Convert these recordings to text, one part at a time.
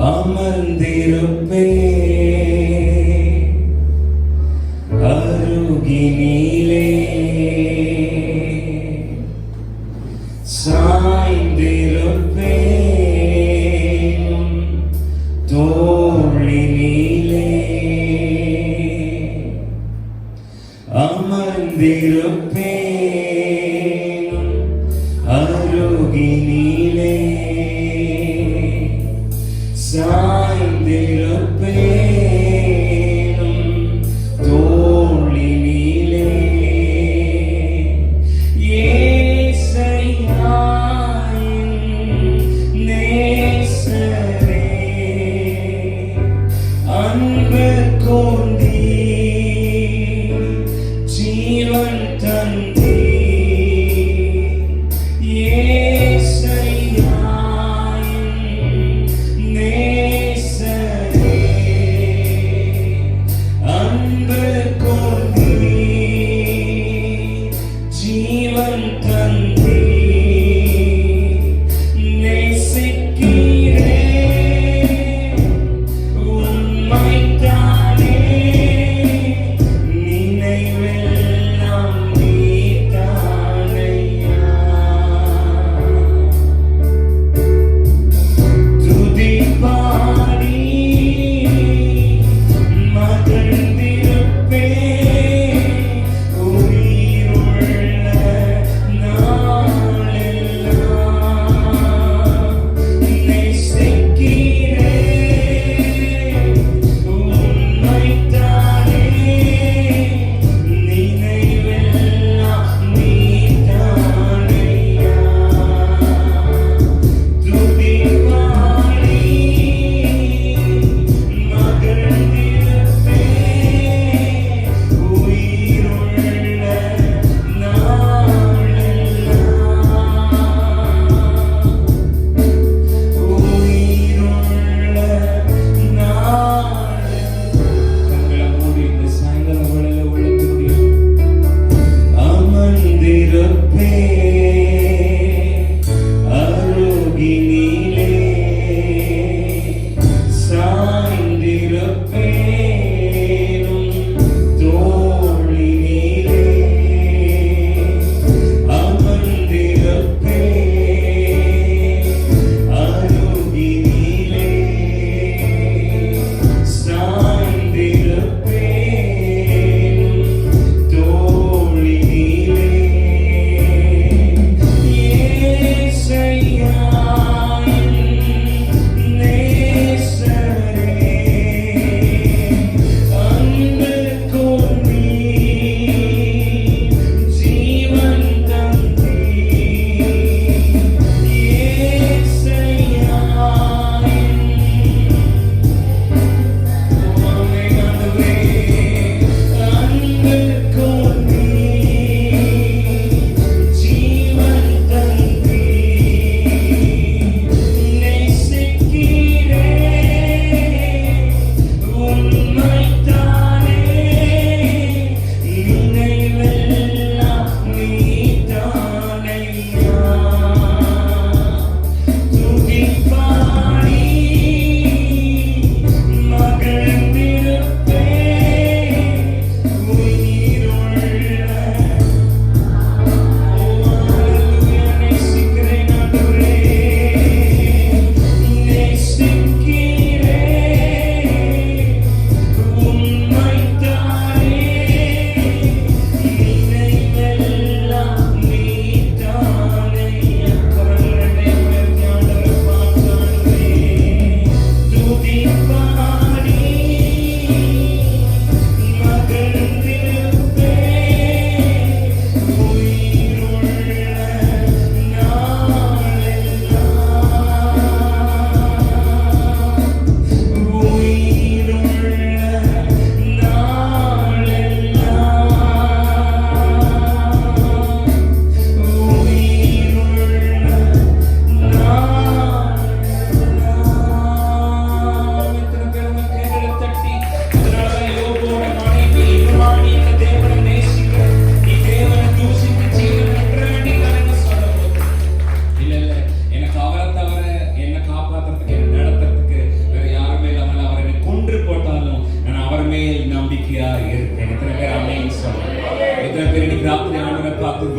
அமர்ந்திருப்பே அருகினிலே சாய்ந்திருப்பே தோளினிலே அமர்ந்திருப்பே அருகினிலே சாய்ந்திருப்பேனும் தோளினிலே ஏசையா என் நேசரே அன்பு கொண்டீ ஜீவன் தந்தீ ஏசையா என் நேசரே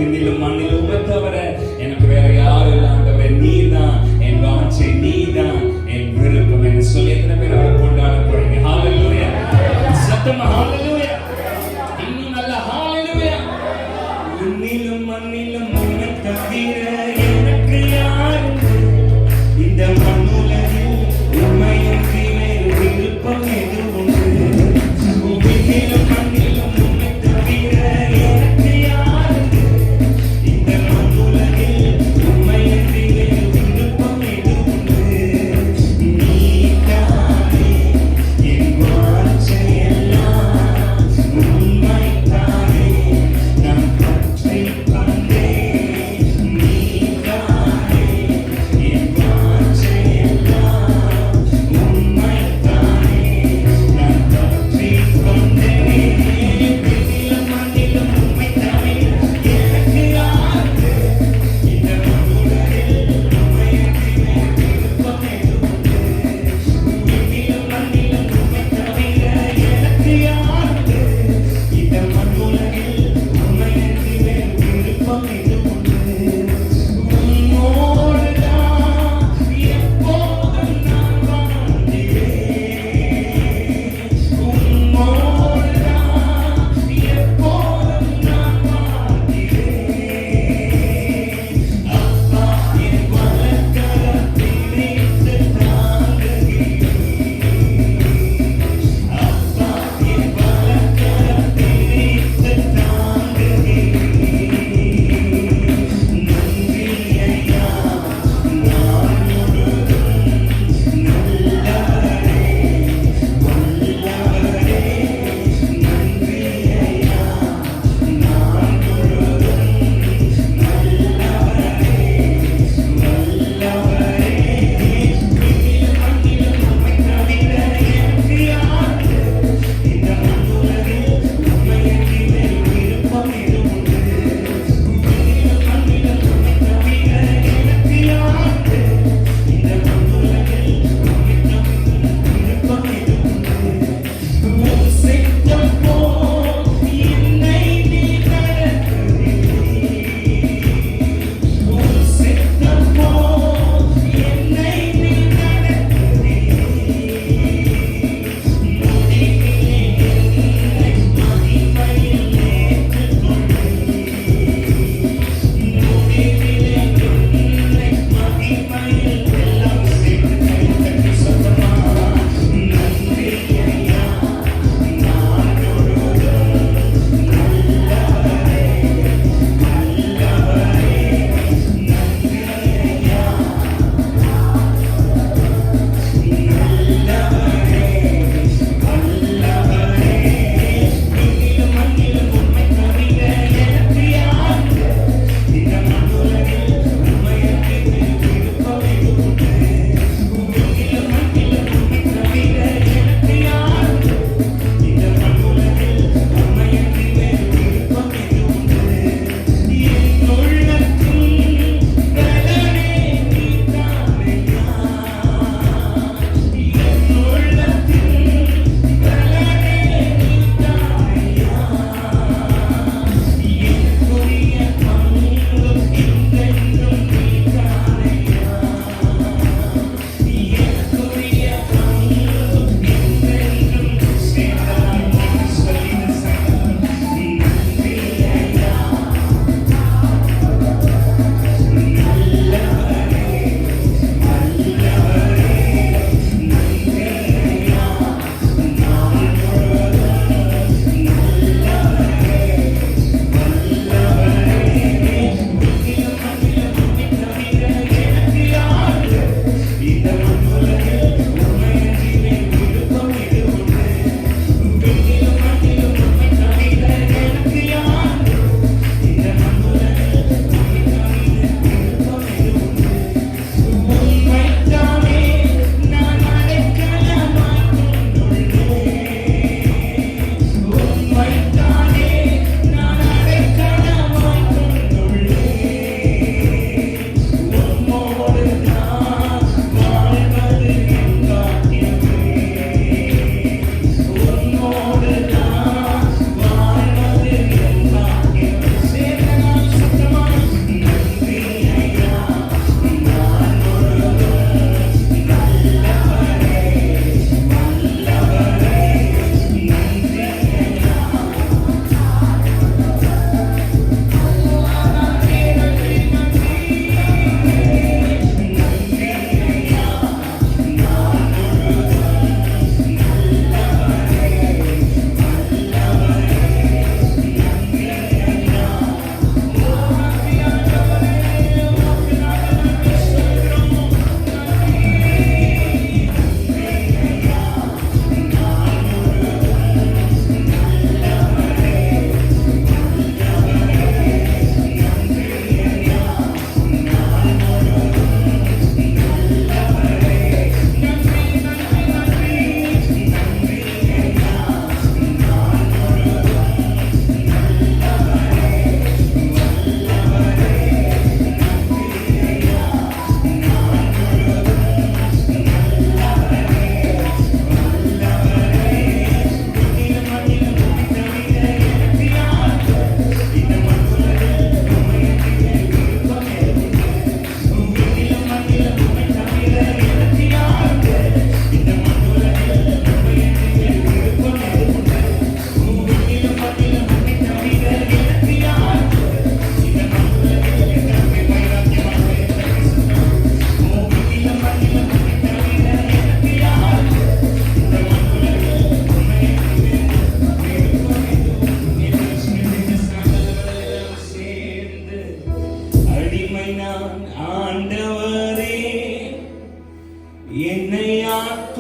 விண்ணிலும் மண்ணிலும் உம்மை தவிர எனக்கு வேற யாரும் இல்லை ஆண்டவரே. நீதான் என் வாஞ்சை, நீதான் என் விருப்பம் என்று சொல்லி எத்தனை பேர் அவரை கொண்டாட போறீங்க? ஹalleluya. சத்தமா ஹalleluya. இன்னும் நல்ல ஹalleluya. விண்ணிலும் மண்ணிலும் உம்மை தவிர எனக்கு யாரும் இந்த மண்ணுலகில் உம்மையும் வேறு விருப்பம் எதுவும் விண்ணிலும் மண்ணிலும் உம்மை தவிர எனக்கு யாரும் இந்த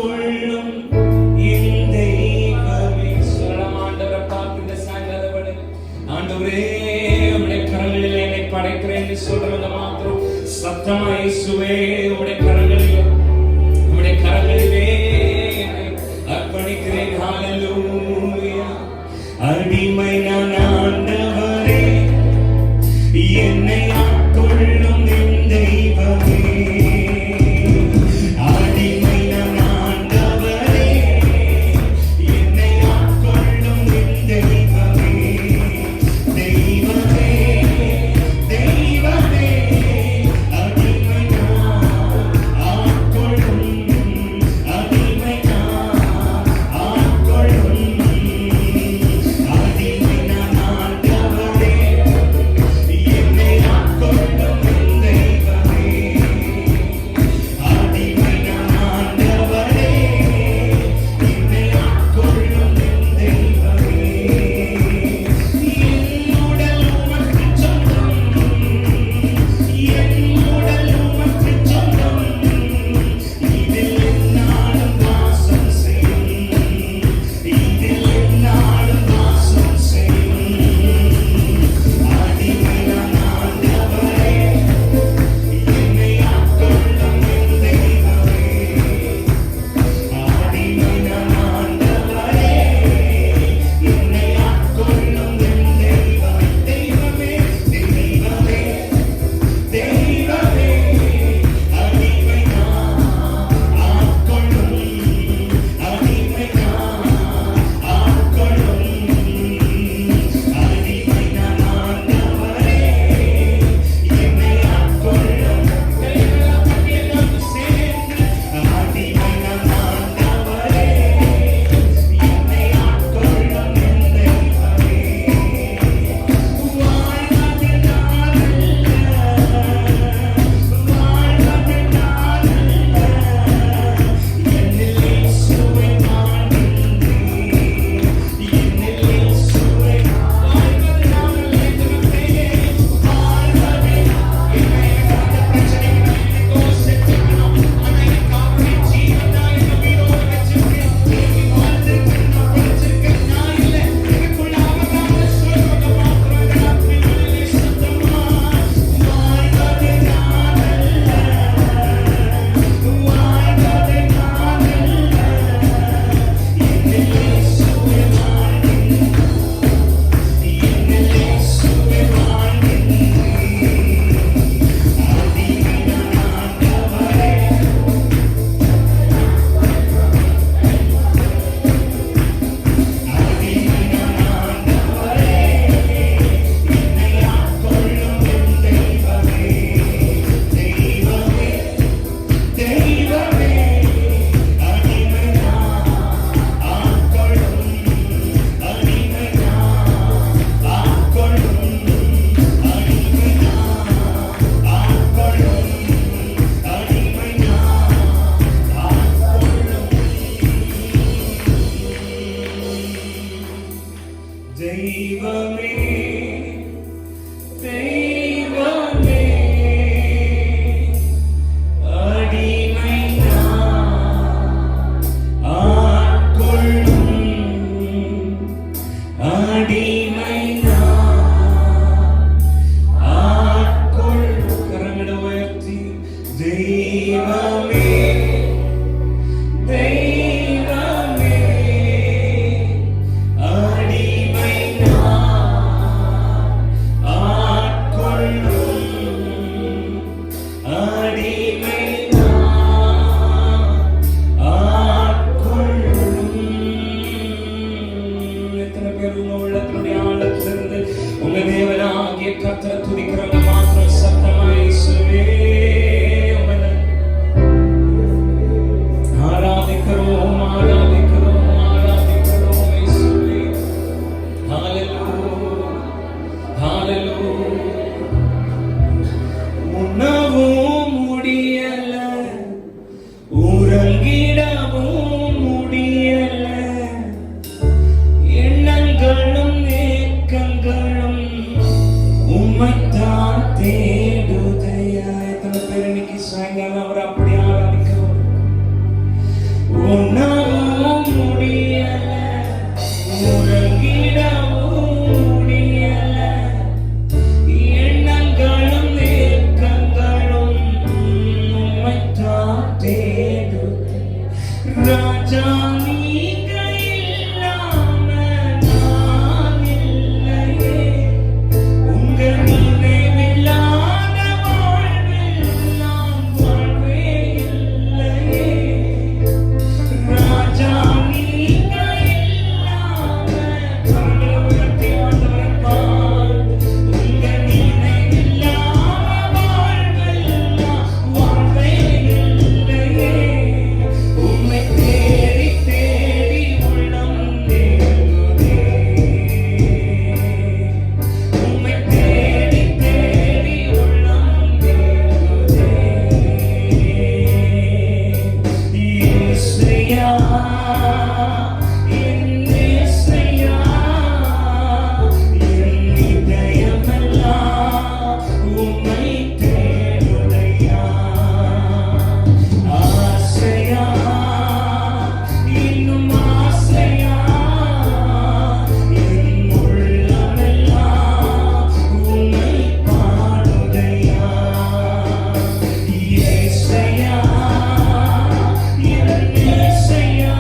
ஆட்கொள்ளும் என் தெய்வமே. சொல்லலாம் ஆண்டவரை பார்த்து இந்த சாயங்காலம் ஆண்டவரே உம்முடைய கரங்களில் என்னை படைக்கிறேன் என்று சொல்றவங்க மாத்திரம் சத்தமா இயேசுவே உம்முடைய கரங்களிலே என்னை அர்ப்பணிக்கிறேன். ஹalleluya. அடிமை நான் ஆண்டவரே, என்னை ஆட்கொள்ளும் என் தெய்வமே. அடிமை நான் ஆண்டவரே, என்னை ஆட்கொள்ளும் என் தெய்வமே. தெய்வமே, தெய்வமே, அடிமை நான் ஆட்கொள்ளும் உணவும் முடியல, உறங்கிடவும் முடியல, எண்ணங்களும் ஏக்கங்களும் உம்மைத்தான் தேடுதே. ராஜா நீங்க இல்லாம நான் இல்லையே, உங்க நினைவில்லாத வாழ்வில் நான் வாழ்வே இல்லையே. ராஜா நீங்க இல்லாம கண்களை உயர்த்தி ஆண்டவரை பார். உங்க நினைவில்லாத வாழ்வில் நான் வாழ்வே இல்லையே. உம்மை தேடி தேடி உள்ளம் தேடுதே. உம்மை தேடி தேடி உள்ளம் தேடுதே. இயேசுயா, என் இயேசுயா, என் இதயமெல்லாம் உம்மை தேடுதையா. ஆசையா, இன்னும் ஆசையா, என் உள்ளமெல்லாம் உம்மை பாடுதையா. இயேசையா, என் இயேசையா,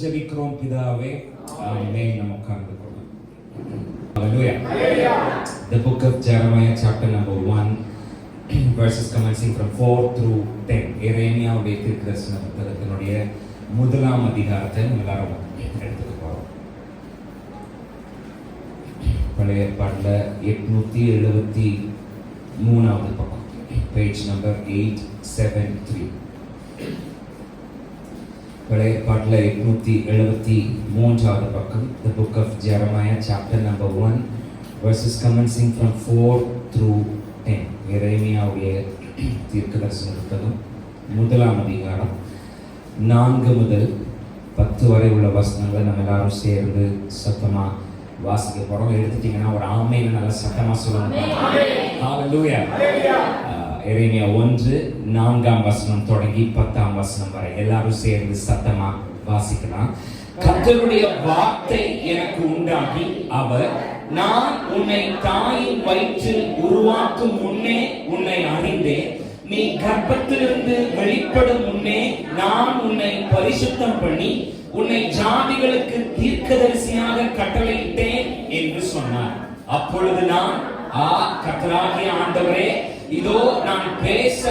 ஜெபிக்கிறோம் பிதாவே, ஆமென். நம்ம உட்கார்ந்து கொள்வோம். Hallelujah. The book of Jeremiah chapter number 1 verses commencing from 4 through 10. எரேமியாவுடைய தீர்க்கதரிசன புத்தகத்தினுடைய முதலாம் அதிகாரத்தை எல்லாரும் எடுத்துக்க போறோம். பழைய ஏற்பாட்டில் 873வது பக்கம், பேஜ் நம்பர் 873. பழைய ஏற்பாட்டில் 873வது பக்கம், the book of Jeremiah chapter number 1 verses commencing from 4 through 10. எரேமியாவுடைய தீர்க்கதரிசன புத்தகம் முதலாம் அதிகாரம் 4 முதல் 10 வரை உள்ள வசனங்களை நம்ம எல்லாரும் சேர்ந்து சத்தமா வாசிக்க போறோம். எடுத்துட்டீங்கன்னா ஒரு ஆமென் நல்லா சத்தமா சொல்லுங்க. ஹalleluya. எரேமியா 1:4 வசனம் தொடங்கி 10 வசனம் வரை எல்லாரும் சேர்ந்து சத்தமா வாசிக்கலாம். கர்த்தருடைய வார்த்தை எனக்கு உண்டாகி அவர், நான் உன்னை தாயின் வயிற்றில் உருவாக்கும் முன்னே உன்னை அறிந்தேன், நீ கர்ப்பத்திலிருந்து வெளிப்படும் முன்னே நான் உன்னை பரிசுத்தம் பண்ணி உன்னை ஜாதிகளுக்கு தீர்க்கதரிசியாக கட்டளையிட்டேன் என்று சொன்னார். அப்பொழுது நான், கர்த்தராகிய ஆண்டவரே, இதோ நான் பேச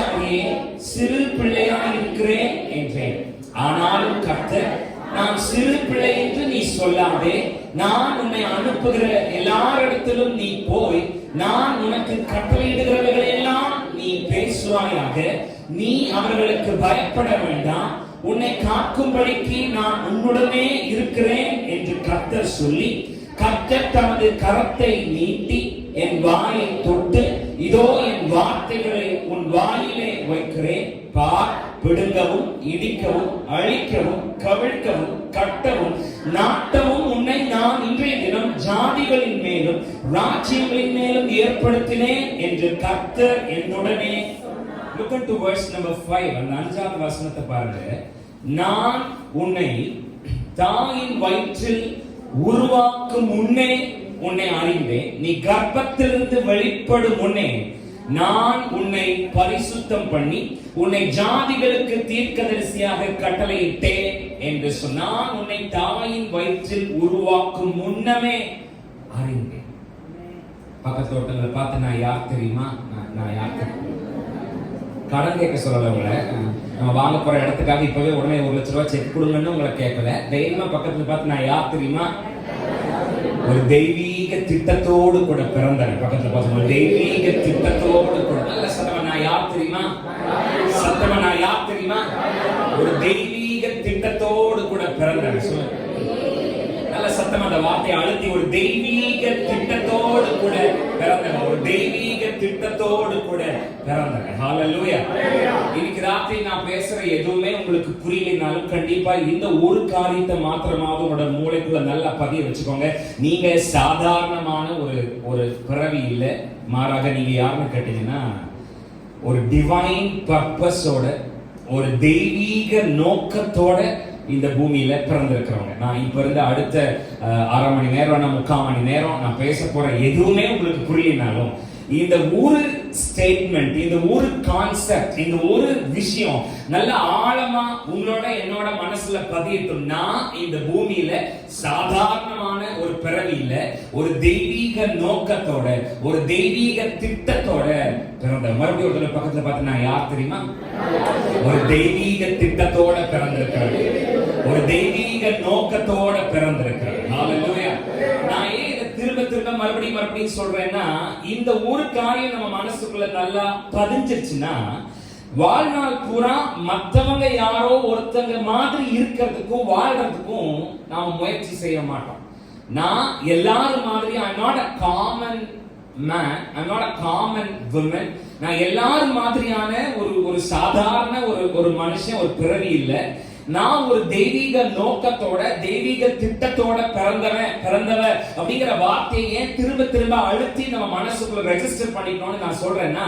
சிறு பிள்ளையாய் இருக்கிறேன் என்றேன். ஆனாலும் கர்த்தர், நான் சிறு பிள்ளை என்று நீ சொல்லாதே, நான் உன்னை அனுப்புகிற எல்லாரிடத்திலும் நீ போய் நான் உனக்கு கட்டளையிடுகிறவர்களை எல்லாம் நீ பேசுவாயாக, நீ அவர்களுக்கு பயப்பட வேண்டாம், உன்னை காக்கும்படிக்கு நான் உன்னுடனே இருக்கிறேன் என்று கர்த்தர் சொல்லி, கர்த்தர் தமது கரத்தை நீட்டி என் வாயை தொட்டு, இதோ என் வார்த்தைகளை உன் வாயிலே வைக்கிறேன், பார், பிடுங்கவும் இடிக்கவும் அழிக்கவும் கவிழ்க்கவும் கட்டவும் நாட்டவும் உன்னை நான் இன்றைய தினம் ஜாதிகளின் மேலும் ராஜ்யங்களின் மேலும் ஏற்படுத்தினேன் என்று கர்த்தர் என்னுடனே. Look into verse number 5. அந்த 5வது வசனத்தை பாருங்க. நான் உன்னை தாயின் வயிற்றில் உருவாக்கும் முன்னே உன்னை அறிந்தேன், நீ கர்ப்பத்திலிருந்து வெளிப்படும் முன்னே நான் உன்னை பரிசுத்தம் பண்ணி உன்னை ஜாதிகளுக்கு தீர்க்கதரிசியாக கட்டளையிட்டேன் என்று சொன்னான். உன்னை தாயின் வயிற்றில் உருவாக்கும் முன்னமே அறிந்தேன். பக்கத்து ஒருத்தங்களை பார்த்து, நான் யார் தெரியுமா, நான் யார் தெரியுமா, கடன் கேட்க சொல்லல உங்களை, நம்ம வாங்க போற இடத்துக்காக இப்பவே உடனே 1 லட்சம் ரூபாய் செக் கொடுங்கன்னு உங்களை கேட்கல. தைரியமா பக்கத்துல பார்த்து, நான் யார் தெரியுமா, ஒரு தெய்வீக திட்டத்தோடு கூட பிறந்தேன். பக்கத்துல பார்த்து, ஒரு தெய்வீக திட்டத்தோடு கூட. நல்ல சத்தமா, நான் யார் தெரியுமா, சத்தமா நான் யார் தெரியுமா, ஒரு தெய்வீக திட்டத்தோடு கூட பிறந்தேன். சொல்லுங்க நல்ல சத்தமா அந்த வார்த்தையை அழுத்தி, ஒரு தெய்வீக திட்டத்தோடு கூட பிறந்தேன், ஒரு தெய்வீக திட்டத்தோடு கூட பிறந்தேன். ஹalleluya. இன்னைக்கு ராத்திரி நான் பேசுற எதுவுமே உங்களுக்கு புரியலைனாலும் கண்டிப்பா இந்த ஒரு காரியத்தை மாத்திரமாவது உங்களோட மூளைக்குள்ள நல்லா பதிய வச்சுக்கோங்க. நீங்க சாதாரணமான ஒரு பிறவி இல்லை, மாறாக நீங்க யாருன்னு கேட்டீங்கன்னா ஒரு டிவைன் பர்பஸோட, ஒரு தெய்வீக நோக்கத்தோட இந்த பூமியில பிறந்திருக்கிறவங்க. நான் இப்ப இருந்து அடுத்த 1/2 மணி நேரம் 3/4 மணி நேரம் நான் பேச போற எதுவுமே உங்களுக்கு புரியலனாலும் இந்த ஒரு ஸ்டேட்மெண்ட், இந்த ஒரு கான்செப்ட், இந்த ஒரு விஷயம் நல்ல ஆழமா உங்களோட என்னோட மனசுல பதியட்டும்னா, இந்த பூமியில சாதாரணமான ஒரு பிறவி இல்ல, ஒரு தெய்வீக நோக்கத்தோட, ஒரு தெய்வீக திட்டத்தோட பிறந்த. மறுபடியும் ஒரு பக்கத்துல பார்த்து, நான் யார் தெரியுமா, ஒரு தெய்வீக திட்டத்தோட பிறந்திருக்கிறார், ஒரு தெய்வீக நோக்கத்தோட பிறந்திருக்கிறார். ஹalleluya. நான் ஏன் இதை திரும்ப திரும்ப மறுபடியும் சொல்றேன்னா, இந்த ஒரு காரியம் நம்ம மனசுக்குள்ள நல்லா பதிஞ்சிருச்சுன்னா வாழ்நாள் பூரா மற்றவங்க யாரோ ஒருத்தங்க மாதிரி இருக்கிறதுக்கும் வாழ்றதுக்கும் நாம முயற்சி செய்ய மாட்டோம். நான் எல்லாரும் மாதிரி, I'm not a common man, I'm not a common woman. நான் எல்லாரும் மாதிரியான ஒரு சாதாரண ஒரு மனுஷன், ஒரு பிறவி இல்ல. நான் ஒரு தெய்வீக நோக்கத்தோட, தெய்வீக திட்டத்தோட பிறந்தவ அப்படிங்கிற வார்த்தையை ஏன் திரும்ப திரும்ப அழுத்தி நம்ம மனசுக்குள்ள ரெஜிஸ்டர் பண்ணிக்கணும்னு நான் சொல்றேன்னா,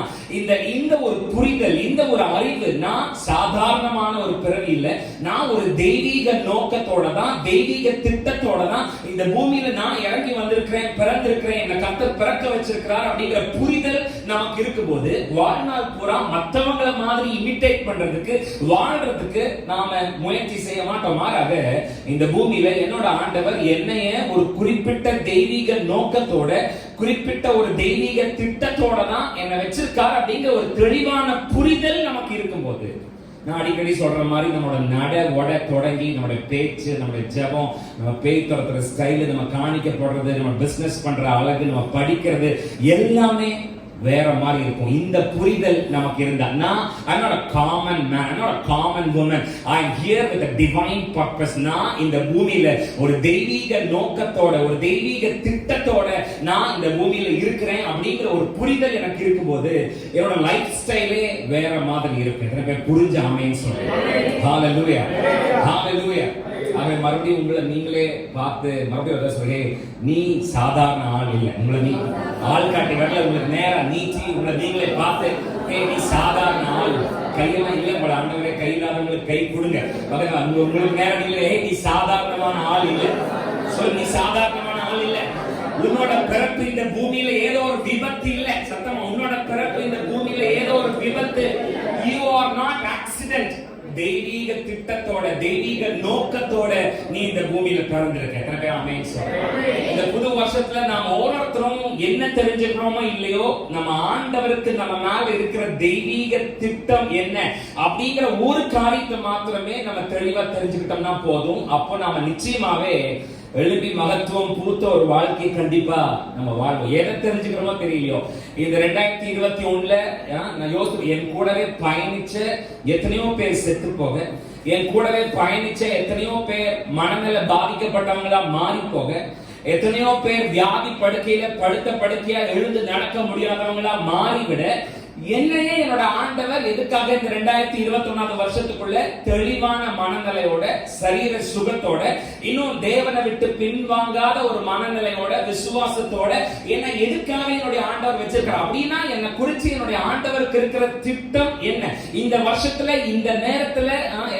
இந்த ஒரு புரிதல், இந்த ஒரு அறிவு, நான் சாதாரணமான ஒரு பிறவி இல்ல, நான் ஒரு தெய்வீக நோக்கத்தோட தான், தெய்வீக திட்டத்தோட தான் இந்த பூமியில நான் இறங்கி வந்திருக்கிறேன், பிறந்திருக்கிறேன், என்னை கர்த்தர் பிறக்க வச்சிருக்கிறார் அப்படிங்கிற புரிதல் நமக்கு இருக்கும்போது வாழ்நாள் பூரா மற்றவங்களை மாதிரி இமிட்டேட் பண்றதுக்கு, வாழ்றதுக்கு நாம முயற்சி செய்ய மாட்டோம். மாறாக இந்த பூமியில என்னோட ஆண்டவர் என்னைய ஒரு குறிப்பிட்ட தெய்வீக நோக்கத்தோட, குறிப்பிட்ட ஒரு தெய்வீக திட்டத்தோட தான் என்னை வச்சிருக்காரு அப்படிங்கிற ஒரு தெளிவான புரிதல் நமக்கு இருக்கும்போது, நான் அடிக்கடி சொல்ற மாதிரி நம்மளோட நட உட தொடங்கி நம்மளோட பேச்சு, நம்மளோட ஜெபம், நம்ம பேய் துரத்துற ஸ்டைலு, நம்ம காணிக்கப்படுறது, நம்ம பிசினஸ் பண்ற அழகு, நம்ம படிக்கிறது எல்லாமே வேற மாதிரி இருக்கும். இந்த புரிதல் நமக்கு இருந்தா, நான் I'm not a common man, I'm not a common woman, I'm here with a divine purpose. நான் இந்த பூமியில ஒரு தெய்வீக நோக்கத்தோட, ஒரு தெய்வீக திட்டத்தோட நான் இந்த பூமியில இருக்கிறேன் அப்படிங்கிற ஒரு புரிதல் எனக்கு இருக்கும்போது என்னோட லைஃப் ஸ்டைலே வேற மாதிரி இருக்கு. எனக்கு புரிஞ்ச ஆமென் சொல்றேன். ஹalleluya, ஹalleluya. அவன் மறுபடியும் உங்களை நீங்களே பார்த்து மறுபடியும் சொல்றேன், நீ சாதாரண ஆள் இல்லை. உங்களை நீ ஆள் காட்டி வரல, உங்களுக்கு நேரா நீச்சி உங்களை நீங்களே பார்த்து, நீ சாதாரண ஆள். கையெல்லாம் இல்லை உங்களை ஆண்டவரே, கை இல்லாதவங்களுக்கு கை கொடுங்க. உங்களுக்கு நேரம் இல்லை, நீ சாதாரணமான ஆள் இல்லை. சொல், நீ சாதாரணமான ஆள் இல்லை. உன்னோட பிறப்பு இந்த பூமியில ஏதோ ஒரு விபத்து இல்லை. சத்தமா, உன்னோட பிறப்பு இந்த பூமியில ஏதோ ஒரு விபத்து. You are not accident. தெய்வீக திட்டத்தோட, தெய்வீக நோக்கத்தோட நீ இந்த பூமியில பிறந்திருக்க. ஆமென் சொல்றேன். இந்த புது வருஷத்துல நாம ஒவ்வொருத்தரும் என்ன தெரிஞ்சுக்கிறோமோ இல்லையோ, நம்ம ஆண்டவருக்கு நம்ம மேல இருக்கிற தெய்வீக திட்டம் என்ன அப்படிங்கிற ஒரு காரியத்தை மாத்திரமே நம்ம தெளிவா தெரிஞ்சுக்கிட்டோம்னா போதும். அப்போ நாம நிச்சயமாவே எழுப்பி மகத்துவம் பூத்த ஒரு வாழ்க்கை கண்டிப்பா நம்ம வாழ்வோம். எதை தெரிஞ்சுக்கிறோமோ தெரியலையோ, இந்த 2021ல நான் யோசிச்சு, என் கூடவே பயணிச்ச எத்தனையோ பேர் செத்து போக, என் கூடவே பயணிச்ச எத்தனையோ பேர் மனநல பாதிக்கப்பட்டவங்களா மாறி போக, எத்தனையோ பேர் வியாதி படுக்கையில படுத்த படுக்கையா எழுந்து நடக்க முடியாதவங்களா மாறிவிட, என்னையே என்னோட ஆண்டவர் எதுக்காக இந்த 2021 வருஷத்துக்குள்ள தெளிவான மனநிலையோட, சரீர சுகத்தோட, இன்னும் தேவனை விட்டு பின்வாங்காத ஒரு மனநிலையோட, விசுவாசத்தோட என்ன எதுக்காக என்னுடைய ஆண்டவர் வச்சிருக்கார் அப்படின்னா, என்னை குறிச்சு என்னுடைய ஆண்டவருக்கு இருக்கிற திட்டம் என்ன? இந்த வருஷத்துல, இந்த நேரத்துல,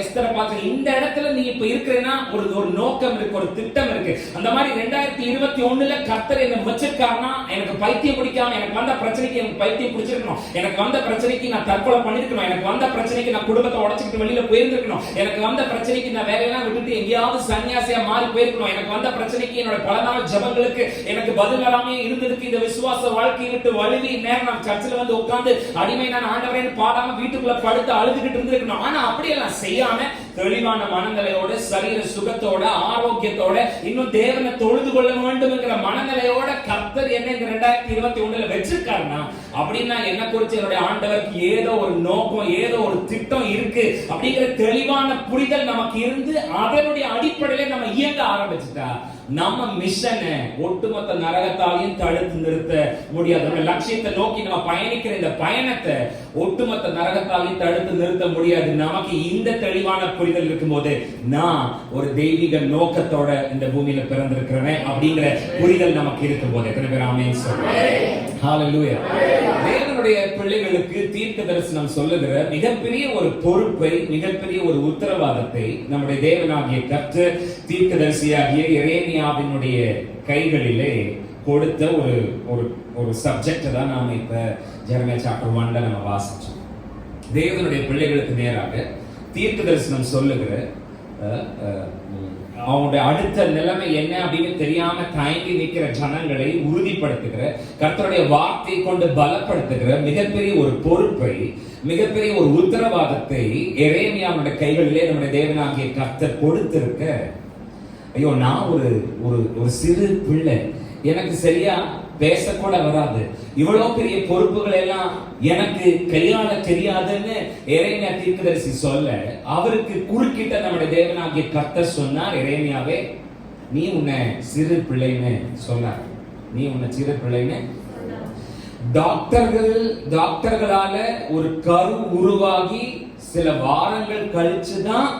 எஸ்தரை பார்த்து இந்த இடத்துல நீ இப்ப இருக்கிறேன்னா ஒரு நோக்கம் இருக்கு, ஒரு திட்டம் இருக்கு. அந்த மாதிரி 2021ல கர்த்தர் என்ன வச்சிருக்காருன்னா, எனக்கு பைத்தியம் பிடிக்காம, எனக்கு வந்த பிரச்சனைக்கு எனக்கு பைத்தியம் பிடிச்சிருக்கணும், எனக்கு வந்த பிரச்சனைக்கு நான் தற்கொலை பண்ணிருக்கணும், எனக்கு வந்த பிரச்சனைக்கு நான் குடும்பத்தை உடைச்சிட்டு வெளியில போயிருந்திருக்கணும், எனக்கு வந்த பிரச்சனைக்கு நான் வேலையெல்லாம் விட்டுட்டு எங்கேயாவது சன்னியாசியா மாறி போயிருக்கணும், எனக்கு வந்த பிரச்சனைக்கு என்னோட பல நாள் ஜெபங்களுக்கு எனக்கு பதில் வராமே இருந்திருக்கு, இந்த விசுவாச வாழ்க்கையை விட்டு வழுவி நேரம் நான் சர்ச்சில் வந்து உட்கார்ந்து அடிமை நான் ஆண்டவரேன்னு பாடாம வீட்டுக்குள்ள படுத்து அழுதுகிட்டு இருந்திருக்கணும். ஆனா அப்படியெல்லாம் செய்யாம தெளிவான மனநிலையோட, சரீர சுகத்தோட, ஆரோக்கியத்தோட, இன்னும் தேவனை தொழுது கொள்ள வேண்டும் என்கிற மனநிலையோட கர்த்தர் என்ன இந்த 2021ல வச்சிருக்காருன்னா, அப்படின்னா என்ன குறிச்சு என்னுடைய ஆண்டவருக்கு ஏதோ ஒரு நோக்கம், ஏதோ ஒரு திட்டம் இருக்கு அப்படிங்கிற தெளிவான புரிதல் நமக்கு இருந்து அதனுடைய அடிப்படையில நம்ம இயங்க ஆரம்பிச்சுட்டா, நம்ம மிஷனை ஒட்டுமொத்த நரகத்தாலையும் தடுத்து நிறுத்த முடியாது. நம்ம லட்சியத்தை நோக்கி நம்ம பயணிக்கிற இந்த பயணத்தை ஒட்டுமொத்த நரகத்தாலையும் தடுத்து நிறுத்த முடியாது. நமக்கு இந்த தெளிவான புரிதல் இருக்கும்போது, நான் ஒரு தெய்வீக நோக்கத்தோட இந்த பூமியில பிறந்திருக்கிறேன் அப்படிங்கிற புரிதல் நமக்கு இருக்கும்போது, எத்தனை பேர் ஆமென் சொல்றோம்? ஹalleluya. தேவனுடைய பிள்ளைகளுக்கு தீர்க்க தரிசனம் சொல்லுகிற மிகப்பெரிய ஒரு பொறுப்பை, மிகப்பெரிய ஒரு உத்தரவாதத்தை நம்முடைய தேவனாகிய கர்த்தர் தீர்க்கதரிசியாகிய எரேமியாவினுடைய கைகளிலே கொடுத்த ஒரு சப்ஜெக்ட் தான் நாம இப்ப ஜெரமியா சாப்டர் 1ல நம்ம வாசிச்சோம். தேவனுடைய பிள்ளைகளுக்கு நேராக தீர்க்க தரிசனம் சொல்லுகிற அவங்களுடைய அடுத்த நிலைமை என்ன அப்படின்னு தெரியாம தயங்கி நிற்கிற ஜனங்களை உறுதிப்படுத்துகிற, கர்த்தருடைய வார்த்தையை கொண்டு பலப்படுத்துகிற மிகப்பெரிய ஒரு பொறுப்பை, மிகப்பெரிய ஒரு உத்தரவாதத்தை எரேமியாவுடைய கைகளிலே நம்முடைய தேவனாகிய கர்த்தர் கொடுத்திருக்க, ஐயோ நான் ஒரு சிறு பிள்ளை, எனக்கு சரியா பேசக்கூட வராது, இவ்வளவு பெரிய பொறுப்புகள் எல்லாம் எனக்கு கையாள தெரியாதுன்னு எரேமியா தீர்க்கதரிசி சொல்ல, அவருக்கு குறுக்கிட்ட நம்முடைய தேவனாகிய கர்த்தர் சொன்னார், எரேமியாவே நீ உன்னை சிறு பிள்ளைன்னு சொன்னார். நீ உன்னை சிறு பிள்ளைன்னு. டாக்டர்களால ஒரு கரு உருவாகி சில வாரங்கள் கழிச்சுதான்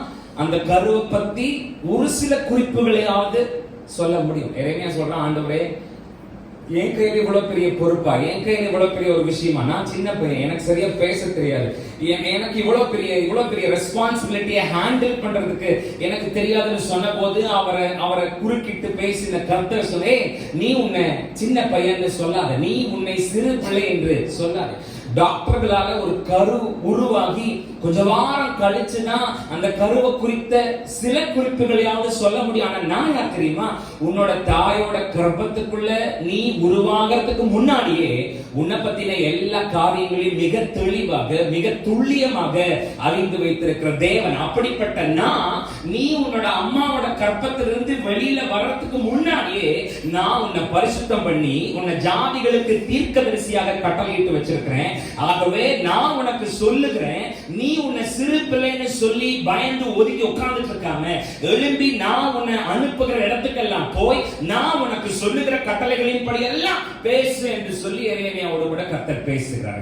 அந்த கருவை பத்தி ஒரு சில குறிப்புகளையாவது சொல்ல முடியும். எரேமியா சொல்றான், ஆண்டவரே என் கையில இவ்வளவு பெரிய பொறுப்பா, என் கையில இவ்வளவு பெரிய ஒரு விஷயமா, நான் சின்ன பையன், எனக்கு சரியா பேச தெரியாது, எனக்கு இவ்வளவு பெரிய ரெஸ்பான்சிபிலிட்டியை ஹேண்டில் பண்றதுக்கு எனக்கு தெரியாதுன்னு சொன்ன போது அவரை குறுக்கிட்டு பேசின கர்த்தர் சொன்னே, நீ உன்னை சின்ன பையன் சொல்லாத, நீ உன்னை சிறு பிள்ளை என்று சொல்லாத. டாக்டர்களால ஒரு கரு உருவாகி கொஞ்ச வாரம் கழிச்சுதான் அந்த கருவை குறித்த சில குறிப்புகளையாவது சொல்ல முடியும். ஆனா நான் யார் தெரியுமா? உன்னோட தாயோட கர்ப்பத்துக்குள்ள நீ உருவாகிறதுக்கு முன்னாடியே உன்னை பத்தின எல்லா காரியங்களையும் மிக தெளிவாக மிக துல்லியமாக அறிந்து வைத்திருக்கிற தேவன். அப்படிப்பட்ட நான், நீ உன்னோட அம்மாவோட கர்ப்பத்திலிருந்து வெளியில வர்றதுக்கு முன்னாடியே நான் உன்னை பரிசுத்தம் பண்ணி உன்னை ஜாதிகளுக்கு தீர்க்கதரிசியாக கட்டளையிட்டு வச்சிருக்கிறேன். ஆகவே நான் உனக்கு சொல்லுகிறேன், நீ உன்னை சிறு பிள்ளைன்னு சொல்லி பயந்து ஒதுக்கி உட்கார்ந்துட்டு இருக்காம எழும்பி நான் உன்னை அனுப்புகிற இடத்துக்கெல்லாம் போய் நான் உனக்கு சொல்லுகிற கட்டளைகளின் படி எல்லாம் பேசு என்று சொல்லி எரேமியாவோடு கூட கர்த்தர் பேசுகிறார்.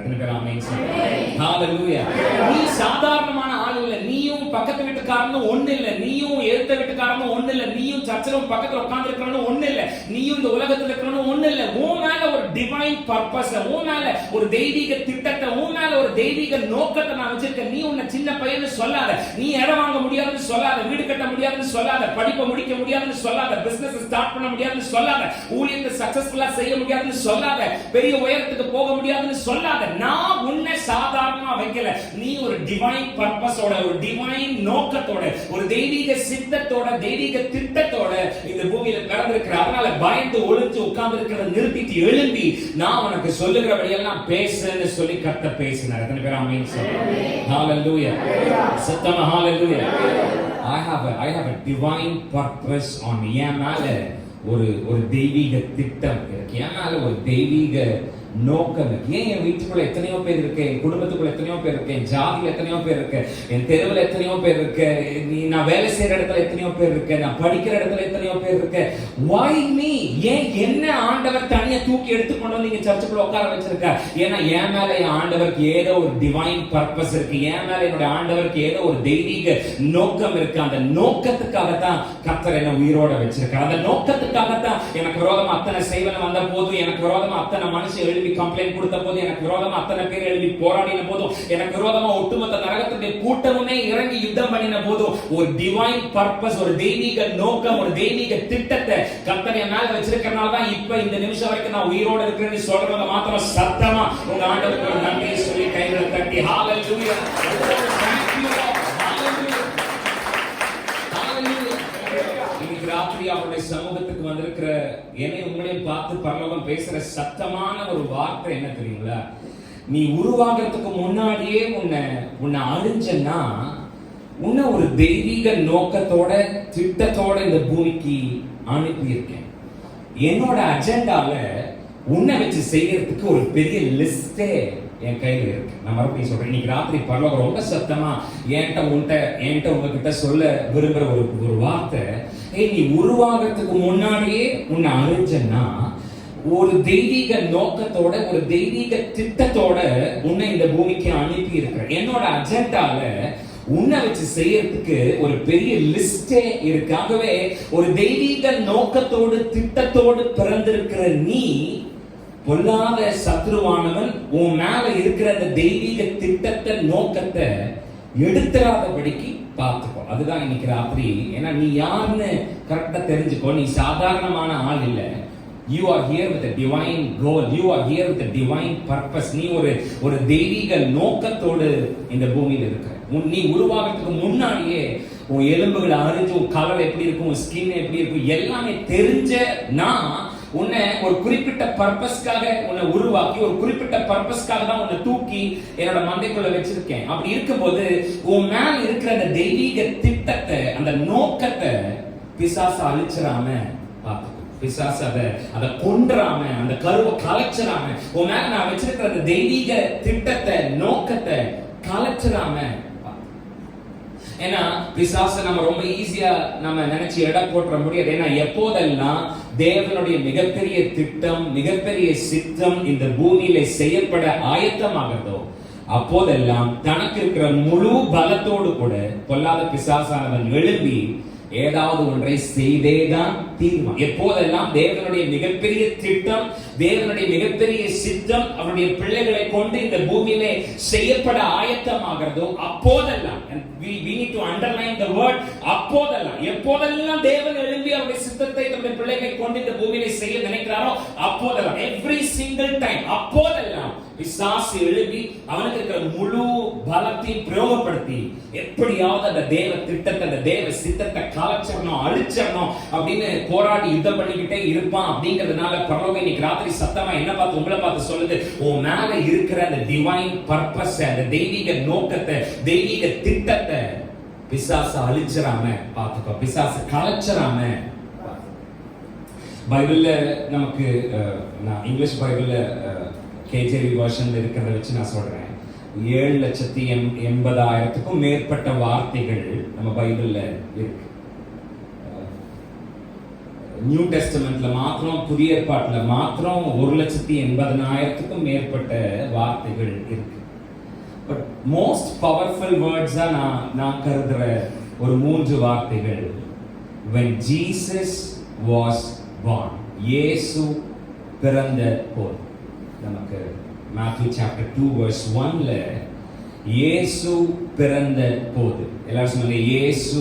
ஹalleluya. நீ சாதாரணமான ஆள் இல்ல. நீயும் பக்கத்து வீட்டுக்காரனும் ஒண்ணு இல்ல. நீயும் எழுத்த வீட்டுக்காரனும் ஒண்ணு இல்ல. நீயும் சர்ச்சிலும் பக்கத்துல உட்கார்ந்து இருக்கிறவனும் ஒண்ணு இல்ல. நீயும் இந்த உலகத்துல இருக்கிறவனும் ஒண்ணு இல்ல. உன் மேல ஒரு டிவைன் பர்பஸ், உன் மேல ஒரு தெய்வீக திட்டத்தை, உன் மேல ஒரு தெய்வீக நோக்கத்தை நான் வச்சிருக்கேன். நீ உன்னை சின்ன பையன்னு சொல்லாத. நீ இடம் வாங்க முடியாதுன்னு சொல்லாத. வீடு கட்ட முடியாதுன்னு சொல்லாத. படிப்பை முடிக்க முடியாதுன்னு சொல்லாத. பிசினஸ் ஸ்டார்ட் பண்ண முடியாதுன்னு சொல்லாத. ஊழியத்தை சக்சஸ்ஃபுல்லா செய்ய முடியாதுன்னு சொல்லாத. பெரிய உயரத்துக்கு போக முடியாதுன்னு சொல்லாத. நான் உன்னை சாதாரணமா வைக்கல. நீ ஒரு டிவைன் பர்பஸோட, ஒரு டிவைன் நோக்கத்தோட, ஒரு தெய்வீக சித்தத்தோட, தெய்வீக திட்டத்தோட இந்த பூமியில பிறந்திருக்கிற. அதனால பயந்து ஒளிஞ்சு உட்கார்ந்து இருக்கிறத நிறுத்திட்டு எழும்பி நான் உனக்கு சொல்லுகிறபடியெல்லாம் பேசுன்னு சொல்லி கர்த்தர் பேசினார். எத்தனை பேர் ஆமென் சொல்லுங்க? ஹalleluya. சத்தமா ஹalleluya. I have a divine purpose on me. என் மேல ஒரு தெய்வீக திட்டம் இருக்கு. என் மேல ஒரு தெய்வீக நோக்கம். ஏன் என் வீட்டுக்குள்ள எத்தனையோ பேர் இருக்கு, என் குடும்பத்துக்குள்ள எத்தனையோ பேர் இருக்கு, என் ஜாதியில எத்தனையோ பேர் இருக்கு, என் தெருவில் எத்தனையோ பேர் இருக்கு, நான் வேலை செய்யற இடத்துல எத்தனையோ பேர் இருக்கு, நான் படிக்கிற இடத்துல எத்தனையோ பேர் இருக்கு. Why me? ஏன் என்ன ஆண்டவர் தனியா தூக்கி எடுத்து கொண்டு வந்து நீங்க சர்ச்சுக்குள்ள உட்கார வச்சிருக்க? ஏன்னா என் மேல என் ஆண்டவருக்கு ஏதோ ஒரு டிவைன் பர்பஸ் இருக்கு. என் மேல என்னோட ஆண்டவருக்கு ஏதோ ஒரு தெய்வீக நோக்கம் இருக்கு. அந்த நோக்கத்துக்காக தான் கர்த்தர் என்ன உயிரோட வச்சிருக்கார். அந்த நோக்கத்துக்காக தான் எனக்கு விரோதமா அத்தனை செய்வன வந்த போது, எனக்கு விரோதமா அத்தனை மனுஷன் கம்ப்ளைண்ட் கொடுத்த போது, எனக்கு விரோதமா அத்தனை பேர் எழுதி போராடின போதும், எனக்கு விரோதமா ஒட்டுமொத்த நரகத்துடைய கூட்டமுமே இறங்கி யுத்தம் பண்ணின போதும் ஒரு டிவைன் பர்பஸ், ஒரு தெய்வீக நோக்கம், ஒரு தெய்வீக திட்டத்தை கர்த்தர் என் மேல வச்சிருக்கிறனால தான் இப்ப இந்த நிமிஷம் வரைக்கும் நான் உயிரோட இருக்கிறேன்னு சொல்றவங்க மாத்திரம் சத்தமா உங்க ஆண்டவருக்கு ஒரு நன்றியை சொல்லி கைகளை தட்டி ஹalleluya. ராத்திரி அவருடைய சமூகத்துக்கு வந்திருக்கிற என்னை உங்களையும் பார்த்து பரலோகம் பேசுற சத்தமான ஒரு வார்த்தை என்ன தெரியுங்களா? நீ உருவாகிறதுக்கு முன்னாடியே உன்னை அறிஞ்சன்னா உன்னை ஒரு தெய்வீக நோக்கத்தோட திட்டத்தோட இந்த பூமிக்கு அனுப்பியிருக்கேன். என்னோட அஜெண்டால உன்னை வச்சு செய்யறதுக்கு ஒரு பெரிய லிஸ்டே என் கையில இருக்கு. நான் மறுபடியும் சொல்றேன், இன்னைக்கு ராத்திரி பரலோகம் ரொம்ப சத்தமா என்கிட்ட உங்ககிட்ட சொல்ல விரும்புற ஒரு வார்த்தை, நீ உருவாகிறதுக்கு முன்னாடியே உன்னை அறிஞ்சன்னா ஒரு தெய்வீக நோக்கத்தோட, ஒரு தெய்வீக திட்டத்தோட உன்னை இந்த பூமிக்கு அனுப்பி இருக்கிற. என்னோட அஜெண்டால உன்னை வச்சு செய்யறதுக்கு ஒரு பெரிய லிஸ்டே இருக்கு. ஆகவே ஒரு தெய்வீக நோக்கத்தோடு திட்டத்தோடு பிறந்திருக்கிற நீ, பொல்லாத சத்ருவானவன் உன் மேல இருக்கிற அந்த தெய்வீக திட்டத்தை நோக்கத்தை எடுத்துறாதபடிக்கு பார்த்துக்கோ. அதுதான் இன்னைக்கு ராத்திரி. ஏன்னா நீ யாருன்னு கரெக்டா தெரிஞ்சுக்கோ. நீ சாதாரணமான ஆள் இல்ல. You are here with a divine goal. You are here with a divine purpose. நீ ஒரு தெய்வீக நோக்கத்தோடு இந்த பூமியில இருக்க. நீ உருவாகிறதுக்கு முன்னாடியே உன் எலும்புகளை அறிஞ்சு, உன் கலர் எப்படி இருக்கும், உன் ஸ்கின் எப்படி இருக்கும், எல்லாமே தெரிஞ்ச நான் உன்னை ஒரு குறிப்பிட்ட பர்பஸ்க்காக உன்னை உருவாக்கி, ஒரு குறிப்பிட்ட பர்பஸ்க்காக தான் உன்னை தூக்கி என்னோட மந்தைக்குள்ள வச்சிருக்கேன். அப்படி இருக்கும்போது உன் மேல இருக்கிற அந்த தெய்வீக திட்டத்தை, அந்த நோக்கத்தை பிசாசு அழிச்சிடாம பார்த்துக்கோ. பிசாசு அதை கொன்றாம, அந்த கருவை கலைச்சிடாம, உன் மேல நான் வச்சிருக்கிற அந்த தெய்வீக திட்டத்தை, நோக்கத்தை கலைச்சிடாம. ஏன்னா பிசாசை நம்ம ரொம்ப ஈஸியா நம்ம நினைச்சு எடை போட்டுற முடியாது. ஏன்னா எப்போதெல்லாம் தேவனுடைய மிகப்பெரிய திட்டம், மிகப்பெரிய சித்தம் இந்த பூமியில செய்யப்பட ஆயத்தமாகிறதோ அப்போதெல்லாம் தனக்கு இருக்கிற முழு பலத்தோடு கூட பொல்லாத பிசாசானவன் எழும்பி ஏதாவது ஒன்றை செய்தேதான் தீர்மா. எப்போதெல்லாம் தேவனுடைய மிகப்பெரிய திட்டம், தேவனுடைய மிகப்பெரிய சித்தம் அவருடைய பிள்ளைகளை கொண்டு இந்த பூமியிலே செய்யப்பட ஆயத்தமாகிறதோ அப்போதெல்லாம், we need to underline the word அப்போதெல்லாம், எப்போதெல்லாம் தேவன் எழும்பி அவருடைய சித்தத்தை தம்முடைய பிள்ளைகளை கொண்டு இந்த பூமியிலே செய்ய நினைக்கிறாரோ அப்போதெல்லாம், every single time, அப்போதெல்லாம் பிசாசு எழுப்பி அவனுக்கு இருக்கிற முழு பலத்தையும் பிரயோகப்படுத்தி எப்படியாவது அந்த தேவ திட்டத்தை, அந்த தேவ சித்தத்தை கலைச்சிடணும், அழிச்சிடணும் அப்படின்னு போராடி யுத்தம் பண்ணிக்கிட்டே இருப்பான். அப்படிங்கிறதுனால பரலோகம் இன்னைக்கு ராத்திரி சத்தமா என்ன பார்த்து உங்களை பார்த்து சொல்லுது, உன் மேல இருக்கிற அந்த டிவைன் பர்பஸ், அந்த தெய்வீக நோக்கத்தை, தெய்வீக திட்டத்தை பிசாசு அழிச்சிடாம பார்த்துக்கோ, பிசாசு கலைச்சிடாம. பைபிள்ல நமக்கு நான் இங்கிலீஷ் பைபிள்ல கேஜேவி வெர்ஷன்ல இருக்கிறத வச்சு நான் சொல்றேன், 7,80,000க்கும் மேற்பட்ட வார்த்தைகள் நம்ம பைபிள்ல இருக்கு. நியூ டெஸ்டமெண்ட்ல மாத்திரம், புதிய ஏற்பாட்டுல மாத்திரம் 1,80,000க்கும் மேற்பட்ட வார்த்தைகள் இருக்கு. பட் மோஸ்ட் பவர்ஃபுல் வேர்ட்ஸா நான் கருதுற ஒரு 3 வார்த்தைகள், when Jesus was born, இயேசு பிறந்த போது. நமக்கு மேத்யூ சாப்டர் 2 verse 1ல இயேசு பிறந்த போது, எல்லாரும் சொல்லுங்க இயேசு.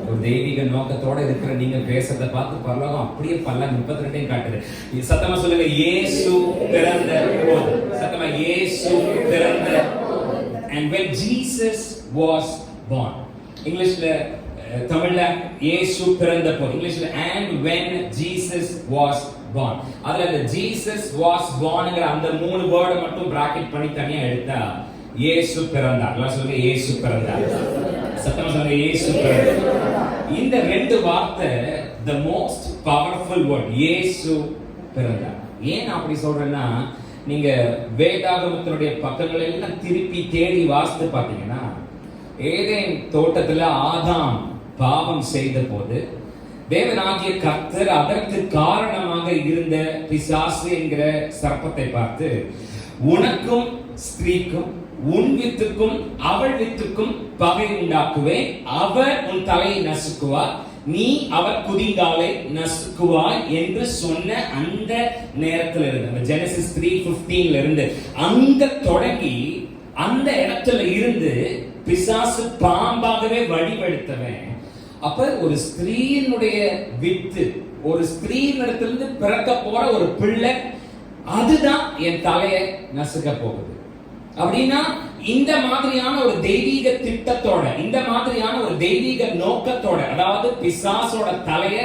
ஒரு தெய்வீக நோக்கத்தோட இருக்கிற நீங்க பேசுறத பார்த்து பரலோகம் அப்படியே பல்ல 32 காட்டுது. சத்தமா சொல்லுங்க இயேசு பிறந்த போது, சத்தமா இயேசு பிறந்த. And when Jesus was born, இங்கிலீஷ்ல, தமிழ்ல இயேசு பிறந்த போது, இங்கிலீஷ்ல and when Jesus was born. அதுல இந்த Jesus was bornங்கற அந்த 3 வேர்ட் மட்டும் பிராக்கெட் பண்ணி தனியா எடுத்தா இயேசு பிறந்தார். எல்லாம் சொல்லுங்க இயேசு பிறந்தார். சத்தமா சொல்லுங்க இயேசு பிறந்தார். இந்த 2 வார்த்தை the most powerful word, இயேசு பிறந்தார். ஏன் அப்படி சொல்றேன்னா, நீங்க வேதாகமத்தினுடைய பக்கங்களை எல்லாம் திருப்பி தேடி வாசித்து பார்த்தீங்கன்னா, ஏதேன் தோட்டத்துல ஆதாம் பாவம் செய்த போது தேவனாகிய கர்த்தர் அதற்கு காரணமாக இருந்த பிசாசு என்கிற சர்ப்பத்தை பார்த்து, உனக்கும் ஸ்திரீக்கும் உன் வித்துக்கும் அவள் வித்துக்கும் பகை உண்டாக்குவேன், அவர் உன் தலையை நசுக்குவார், நீ அவர் குதிங்காலை நசுக்குவாய் என்று சொன்ன அந்த நேரத்தில் இருந்து, ஜெனசிஸ் 3:15 இருந்து அங்க தொடங்கி அந்த இடத்துல இருந்து பிசாசு பாம்பாகவே வடிவெடுத்தவன். அப்ப ஒரு ஸ்திரீயினுடைய வித்து, ஒரு ஸ்திரீயினிடத்திலிருந்து பிறக்க போற ஒரு பிள்ளை, அதுதான் என் தலையை நசுக்க போகுது. அப்படின்னா இந்த மாதிரியான ஒரு தெய்வீக திட்டத்தோட, இந்த மாதிரியான ஒரு தெய்வீக நோக்கத்தோட, அதாவது பிசாசோட தலைய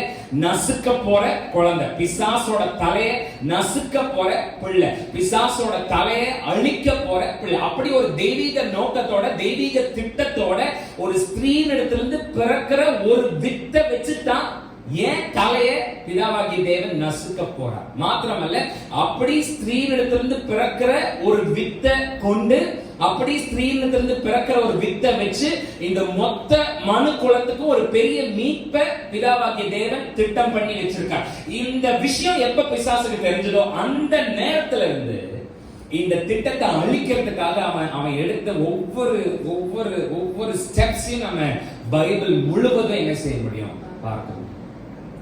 நசுக்க போற குழந்தை, பிசாசோட தலைய நசுக்க போற பிள்ளை, பிசாசோட தலைய அழிக்க போற பிள்ளை, அப்படி ஒரு தெய்வீக நோக்கத்தோட, தெய்வீக திட்டத்தோட ஒரு ஸ்திரீனிடத்திலிருந்து பிறக்கிற ஒரு வித்தை வச்சுதான் ஏன் தலைய பிதாவாகிய தேவன் நசுக்க போறார். மாத்திரமல்ல, அப்படி ஸ்திரீனிடத்திலிருந்து பிறக்கிற ஒரு வித்தை கொண்டு, அப்படி ஸ்திரீனிடத்திலிருந்து பிறக்கிற ஒரு வித்தை வச்சு இந்த மொத்த மனு குலத்துக்கு ஒரு பெரிய மீட்பை பிதாவாகிய தேவன் திட்டம் பண்ணி வச்சிருக்கார். இந்த விஷயம் எப்ப பிசாசுக்கு தெரிஞ்சதோ அந்த நேரத்துல இருந்து இந்த திட்டத்தை அழிக்கிறதுக்காக அவன் எடுத்த ஒவ்வொரு ஸ்டெப்ஸையும் நம்ம பைபிள் முழுவதும் என்ன செய்ய முடியும் பார்க்கணும்.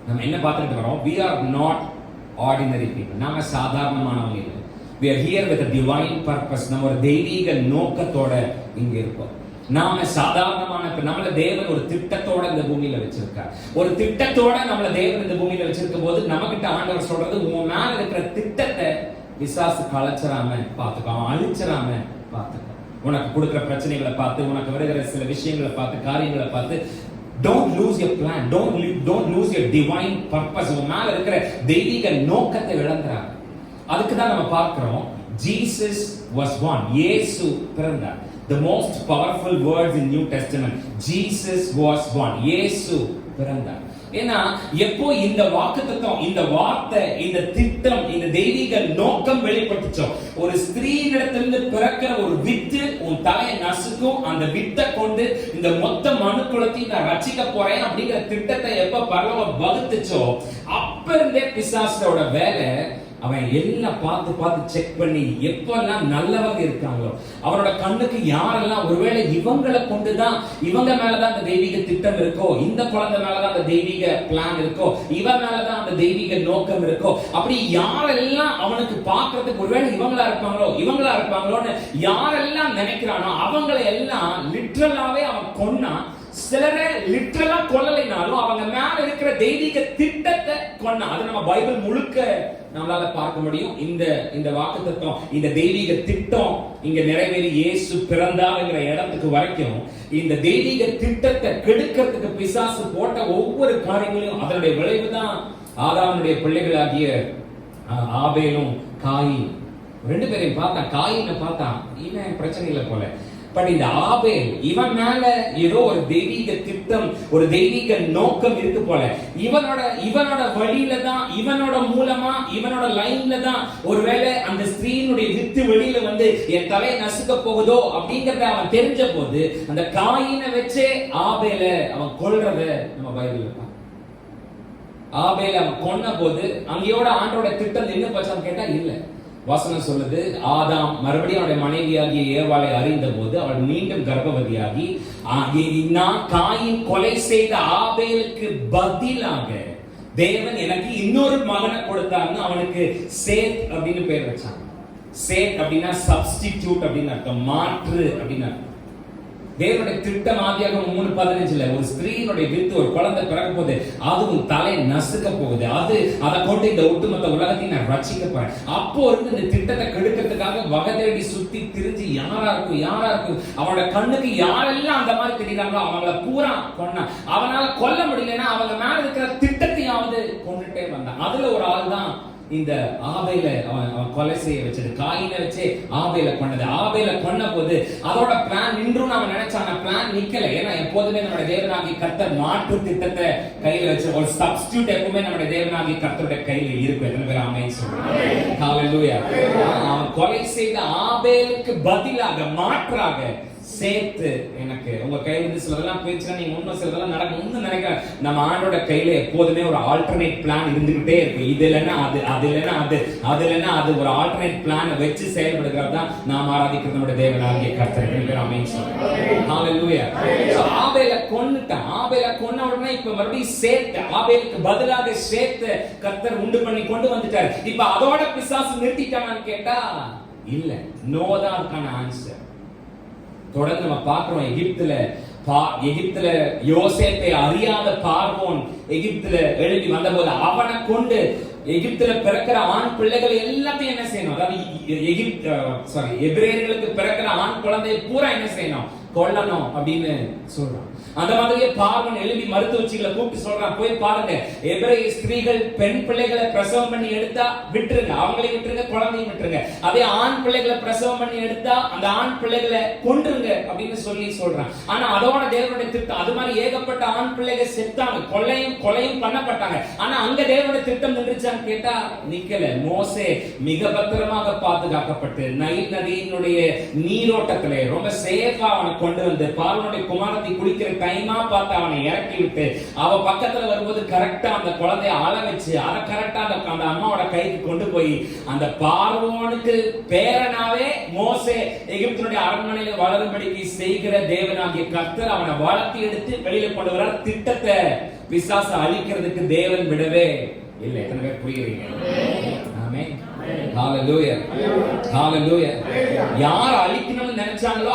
நம்ம என்ன பார்த்துட்டு வரோம்? we are not ordinary people. நாம சாதாரணமானவங்க இல்லை. we are here with a divine purpose. நம்ம ஒரு தெய்வீக நோக்கத்தோட இங்க இருக்கோம். நாம சாதாரணமான, நம்மள தேவன் ஒரு திட்டத்தோட இந்த பூமியில வச்சிருக்கார். ஒரு திட்டத்தோட நம்மள தேவன் இந்த பூமியில வச்சிருக்கும் போது நம்மகிட்ட ஆண்டவர் சொல்றது, உன் மேல இருக்கிற திட்டத்தை பிசாசு கலைச்சிராம பாத்துக்கோ, அழிச்சிராம பாத்துக்கோ. உனக்கு கொடுக்கிற பிரச்சனைகளை பார்த்து, உனக்கு வருகிற சில விஷயங்களை பார்த்து, காரியங்களை பார்த்து, don't lose your plan, don't lose your divine purpose. உன் மேல இருக்கிற தெய்வீக நோக்கத்தை இழந்துறாங்க. அதுக்கு தான் நம்ம பார்க்கிறோம், Jesus was born, இயேசு பிறந்தார். The most powerful words in New Testament, Jesus was born, இயேசு பிறந்தார். ஏன்னா எப்போ இந்த வாக்குத்தத்தம், இந்த வார்த்தை, இந்த திட்டம், இந்த தெய்வீக நோக்கம் வெளிப்பட்டுச்சோ, ஒரு ஸ்திரீயிடத்திலிருந்து பிறக்கிற ஒரு வித்து உன் தலையை நசுக்கும், அந்த வித்தை கொண்டு இந்த மொத்த மனுக்குலத்தையும் நான் ரட்சிக்க போறேன் அப்படிங்கிற திட்டத்தை எப்ப பரலோகம் வகுத்துச்சோ, அப்ப இருந்தே பிசாசோட வேலை அவன் எல்லாம் பார்த்து செக் பண்ணி எப்பெல்லாம் நல்லவங்க இருக்காங்களோ, அவனோட கண்ணுக்கு யாரெல்லாம் ஒருவேளை இவங்களை கொண்டுதான், இவங்க மேலதான் அந்த தெய்வீக திட்டம் இருக்கோ, இந்த குழந்தை மேலதான் அந்த தெய்வீக பிளான் இருக்கோ, இவன் மேலதான் அந்த தெய்வீக நோக்கம் இருக்கோ, அப்படி யாரெல்லாம் அவனுக்கு பார்க்கறதுக்கு ஒருவேளை இவங்களா இருப்பாங்களோன்னு யாரெல்லாம் நினைக்கிறானோ அவங்களை எல்லாம் லிட்டரலாவே அவன் கொன்னா. சிலரை லிட்டரலா கொல்லலைனாலும் அவங்க மேல இருக்கிற தெய்வீக திட்டத்தை கொன்னா. அது நம்ம பைபிள் முழுக்க நம்மளால பார்க்க முடியும். இந்த வாக்குத்தத்தம், இந்த தெய்வீக திட்டம் இங்க நிறைவேறி இயேசு பிறந்தாருங்கிற இடத்துக்கு வரைக்கும் இந்த தெய்வீக திட்டத்தை கெடுக்கிறதுக்கு பிசாசு போட்ட ஒவ்வொரு காரியங்களையும் அதனுடைய விளைவுதான் ஆதாமுடைய பிள்ளைகளாகிய ஆபேலும் காயின். ரெண்டு பேரையும் பார்த்தா, காயினை பார்த்தா இவன் பிரச்சனை இல்லை போல, பட் இந்த ஆபேல் இவன் மேல ஏதோ ஒரு தெய்வீக திட்டம், ஒரு தெய்வீக நோக்கம் இருக்கு போல. இவனோட வழியில தான், இவனோட மூலமா, இவனோட லைன்ல தான் ஒருவேளை அந்த ஸ்திரீனுடைய வித்து வெளியில வந்து என் தலை நசுக்க போகுதோ அப்படிங்கறத அவன் தெரிஞ்ச போது அந்த காயினை வச்சே ஆபேல அவன் கொல்றத நம்ம பைபிள்ல பார்க்கிறோம். ஆபேல அவன் கொன்ன போது அங்கேயோட ஆண்டோட திட்டம் என்ன பச்சான்னு கேட்டா இல்ல. வசனம் சொல்லுது, ஆதாம் மறுபடியும் அவருடைய மனைவியாகிய ஏவாளை அறிந்த போது அவள் மீண்டும் கர்ப்பவதியாகி, காயின் கொலை செய்த ஆபேலுக்கு பதிலாக தேவன் எனக்கு இன்னொரு மகனை கொடுத்தாருன்னு அவனுக்கு சேத் அப்படின்னு பேர் வச்சாங்க. சேத் அப்படின்னா சப்ஸ்டிடியூட் அப்படின்னு அர்த்தம், மாற்று அப்படின்னு அர்த்தம். தேவனுடைய திட்டம் ஆதியாகமம் 3:15 ஒரு ஸ்திரீனுடைய வித்து ஒரு குழந்தை பிறக்க போகுது, அதுவும் தலை நசுக்க போகுது, அதை கொண்டு இந்த ஒட்டுமொத்த உலகத்தையும் நான் ரட்சிக்க போறேன். அப்போ இருந்து இந்த திட்டத்தை கெடுக்கிறதுக்காக வகை தேடி சுத்தி திரிஞ்சு யாரா இருக்கும் அவனோட கண்ணுக்கு யாரெல்லாம் அந்த மாதிரி தெரியுறாங்களோ அவங்கள பூரா கொன்னா. அவனால கொல்ல முடியலன்னா அவங்க மேல இருக்கிற திட்டத்தையாவது கொண்டுட்டே வந்தான். அதுல ஒரு ஆள் தான் இந்த ஆபேல அவன் கொலை செய்ய வச்சது. காயினை வச்சு ஆபேல கொன்னது. ஆபேல கொன்ன போது அதோட பிளான் நின்றும் அவன் நினைச்சான், பிளான் நிக்கல. ஏன்னா எப்போதுமே நம்முடைய தேவனாகிய கர்த்தர் மாற்று திட்டத்தை கையில வச்சு, ஒரு சப்ஸ்டிடியூட் எப்பவுமே நம்முடைய தேவனாகிய கர்த்தருடைய கையில இருக்கும். எத்தனை பேர் ஆமென் சொல்றாங்க? ஹalleluya. அவன் கொலை செய்த ஆபேலுக்கு பதிலாக மாற்றாக சேர்த்து எனக்கு உங்க கையில இருந்து சிலதெல்லாம் போயிடுச்சுன்னா நீங்க இன்னும் சிலதெல்லாம் நடக்கும் நினைக்க, நம்ம ஆண்டோட கையில எப்போதுமே ஒரு ஆல்டர்னேட் பிளான் இருந்துகிட்டே இருக்கும். இது இல்லைன்னா அது இல்லைன்னா அது ஒரு ஆல்டர்னேட் பிளான் வச்சு செயல்படுகிறது தான் நாம் ஆராதிக்கிறது நம்முடைய தேவனாகிய கர்த்தர். ஆமென் சொல்லுங்க. ஹalleluya. ஆபேல கொன்னுட்டான். ஆபேல கொன்ன உடனே இப்ப மறுபடியும் சேர்த்து, ஆபேலுக்கு பதிலாக சேர்த்து கர்த்தர் உண்டு பண்ணி கொண்டு வந்துட்டார். இப்ப அதோட பிசாசு நிறுத்திட்டானான்னு கேட்டா இல்ல. நோ தான் அதுக்கான ஆன்சர். தொடர்ந்து நம்ம பார்க்கிறோம், எகிப்துல யோசேப்பை அறியாத பார்வோன் எகிப்துல எழுதி வந்தபோது அவனை கொண்டு எகிப்துல பிறக்கிற ஆண் பிள்ளைகள் எல்லாத்தையும் என்ன செய்யணும், அதாவது எபிரேயர்களுக்கு பிறக்கிற ஆண் குழந்தையை பூரா என்ன செய்யணும், கொல்லணும் அப்படின்னு சொல்றான். அந்த மாதிரியே பார்வன் எழுதி மருத்துவச்சிகளை கூப்பிட்டு சொல்றான், போய் பாருங்க எபிரேய ஸ்திரீகள் பெண் பிள்ளைகளை பிரசவம் பண்ணி எடுத்தா விட்டுருங்க, அவங்களையும் விட்டுருங்க, குழந்தையும் விட்டுருங்க. அதே ஆண் பிள்ளைகளை பிரசவம் பண்ணி எடுத்தா அந்த ஆண் பிள்ளைகளை கொன்றுங்க அப்படின்னு சொல்லி சொல்றான். ஆனா அதோட தேவனுடைய திட்டம், அது மாதிரி ஏகப்பட்ட ஆண் பிள்ளைகள் செத்தாங்க, கொலையும் பண்ணப்பட்டாங்க. ஆனா அங்க தேவனுடைய திட்டம் நின்றுச்சான்னு கேட்டா நிக்கல. மோசே மிக பத்திரமாக பாதுகாக்கப்பட்டு நைல் நதியினுடைய நீரோட்டத்திலே ரொம்ப சேஃபா அவனை கொண்டு வந்து பார்வனுடைய குமாரத்தை குளிக்கிற டைமா பார்த்து அவனை இறக்கி விட்டு அவ பக்கத்துல வரும்போது கரெக்டா அந்த குழந்தைய ஆள வச்சு அதை கரெக்டா அந்த அம்மாவோட கைக்கு கொண்டு போய் அந்த பார்வோனுக்கு பேரனாவே மோசே எகிப்தினுடைய அரண்மனையில வளரும்படிக்கு செய்கிற தேவனாகிய கர்த்தர் அவனை வளர்த்தி எடுத்து வெளியில கொண்டு வர திட்டத்தை பிசாசு அழிக்கிறதுக்கு தேவன் விடவே இல்லை. எத்தனை பேர் புரியுறீங்க? ஆமென். ஹalleluya. ஹalleluya. யார் அழிக்கணும்னு நினைச்சாங்களோ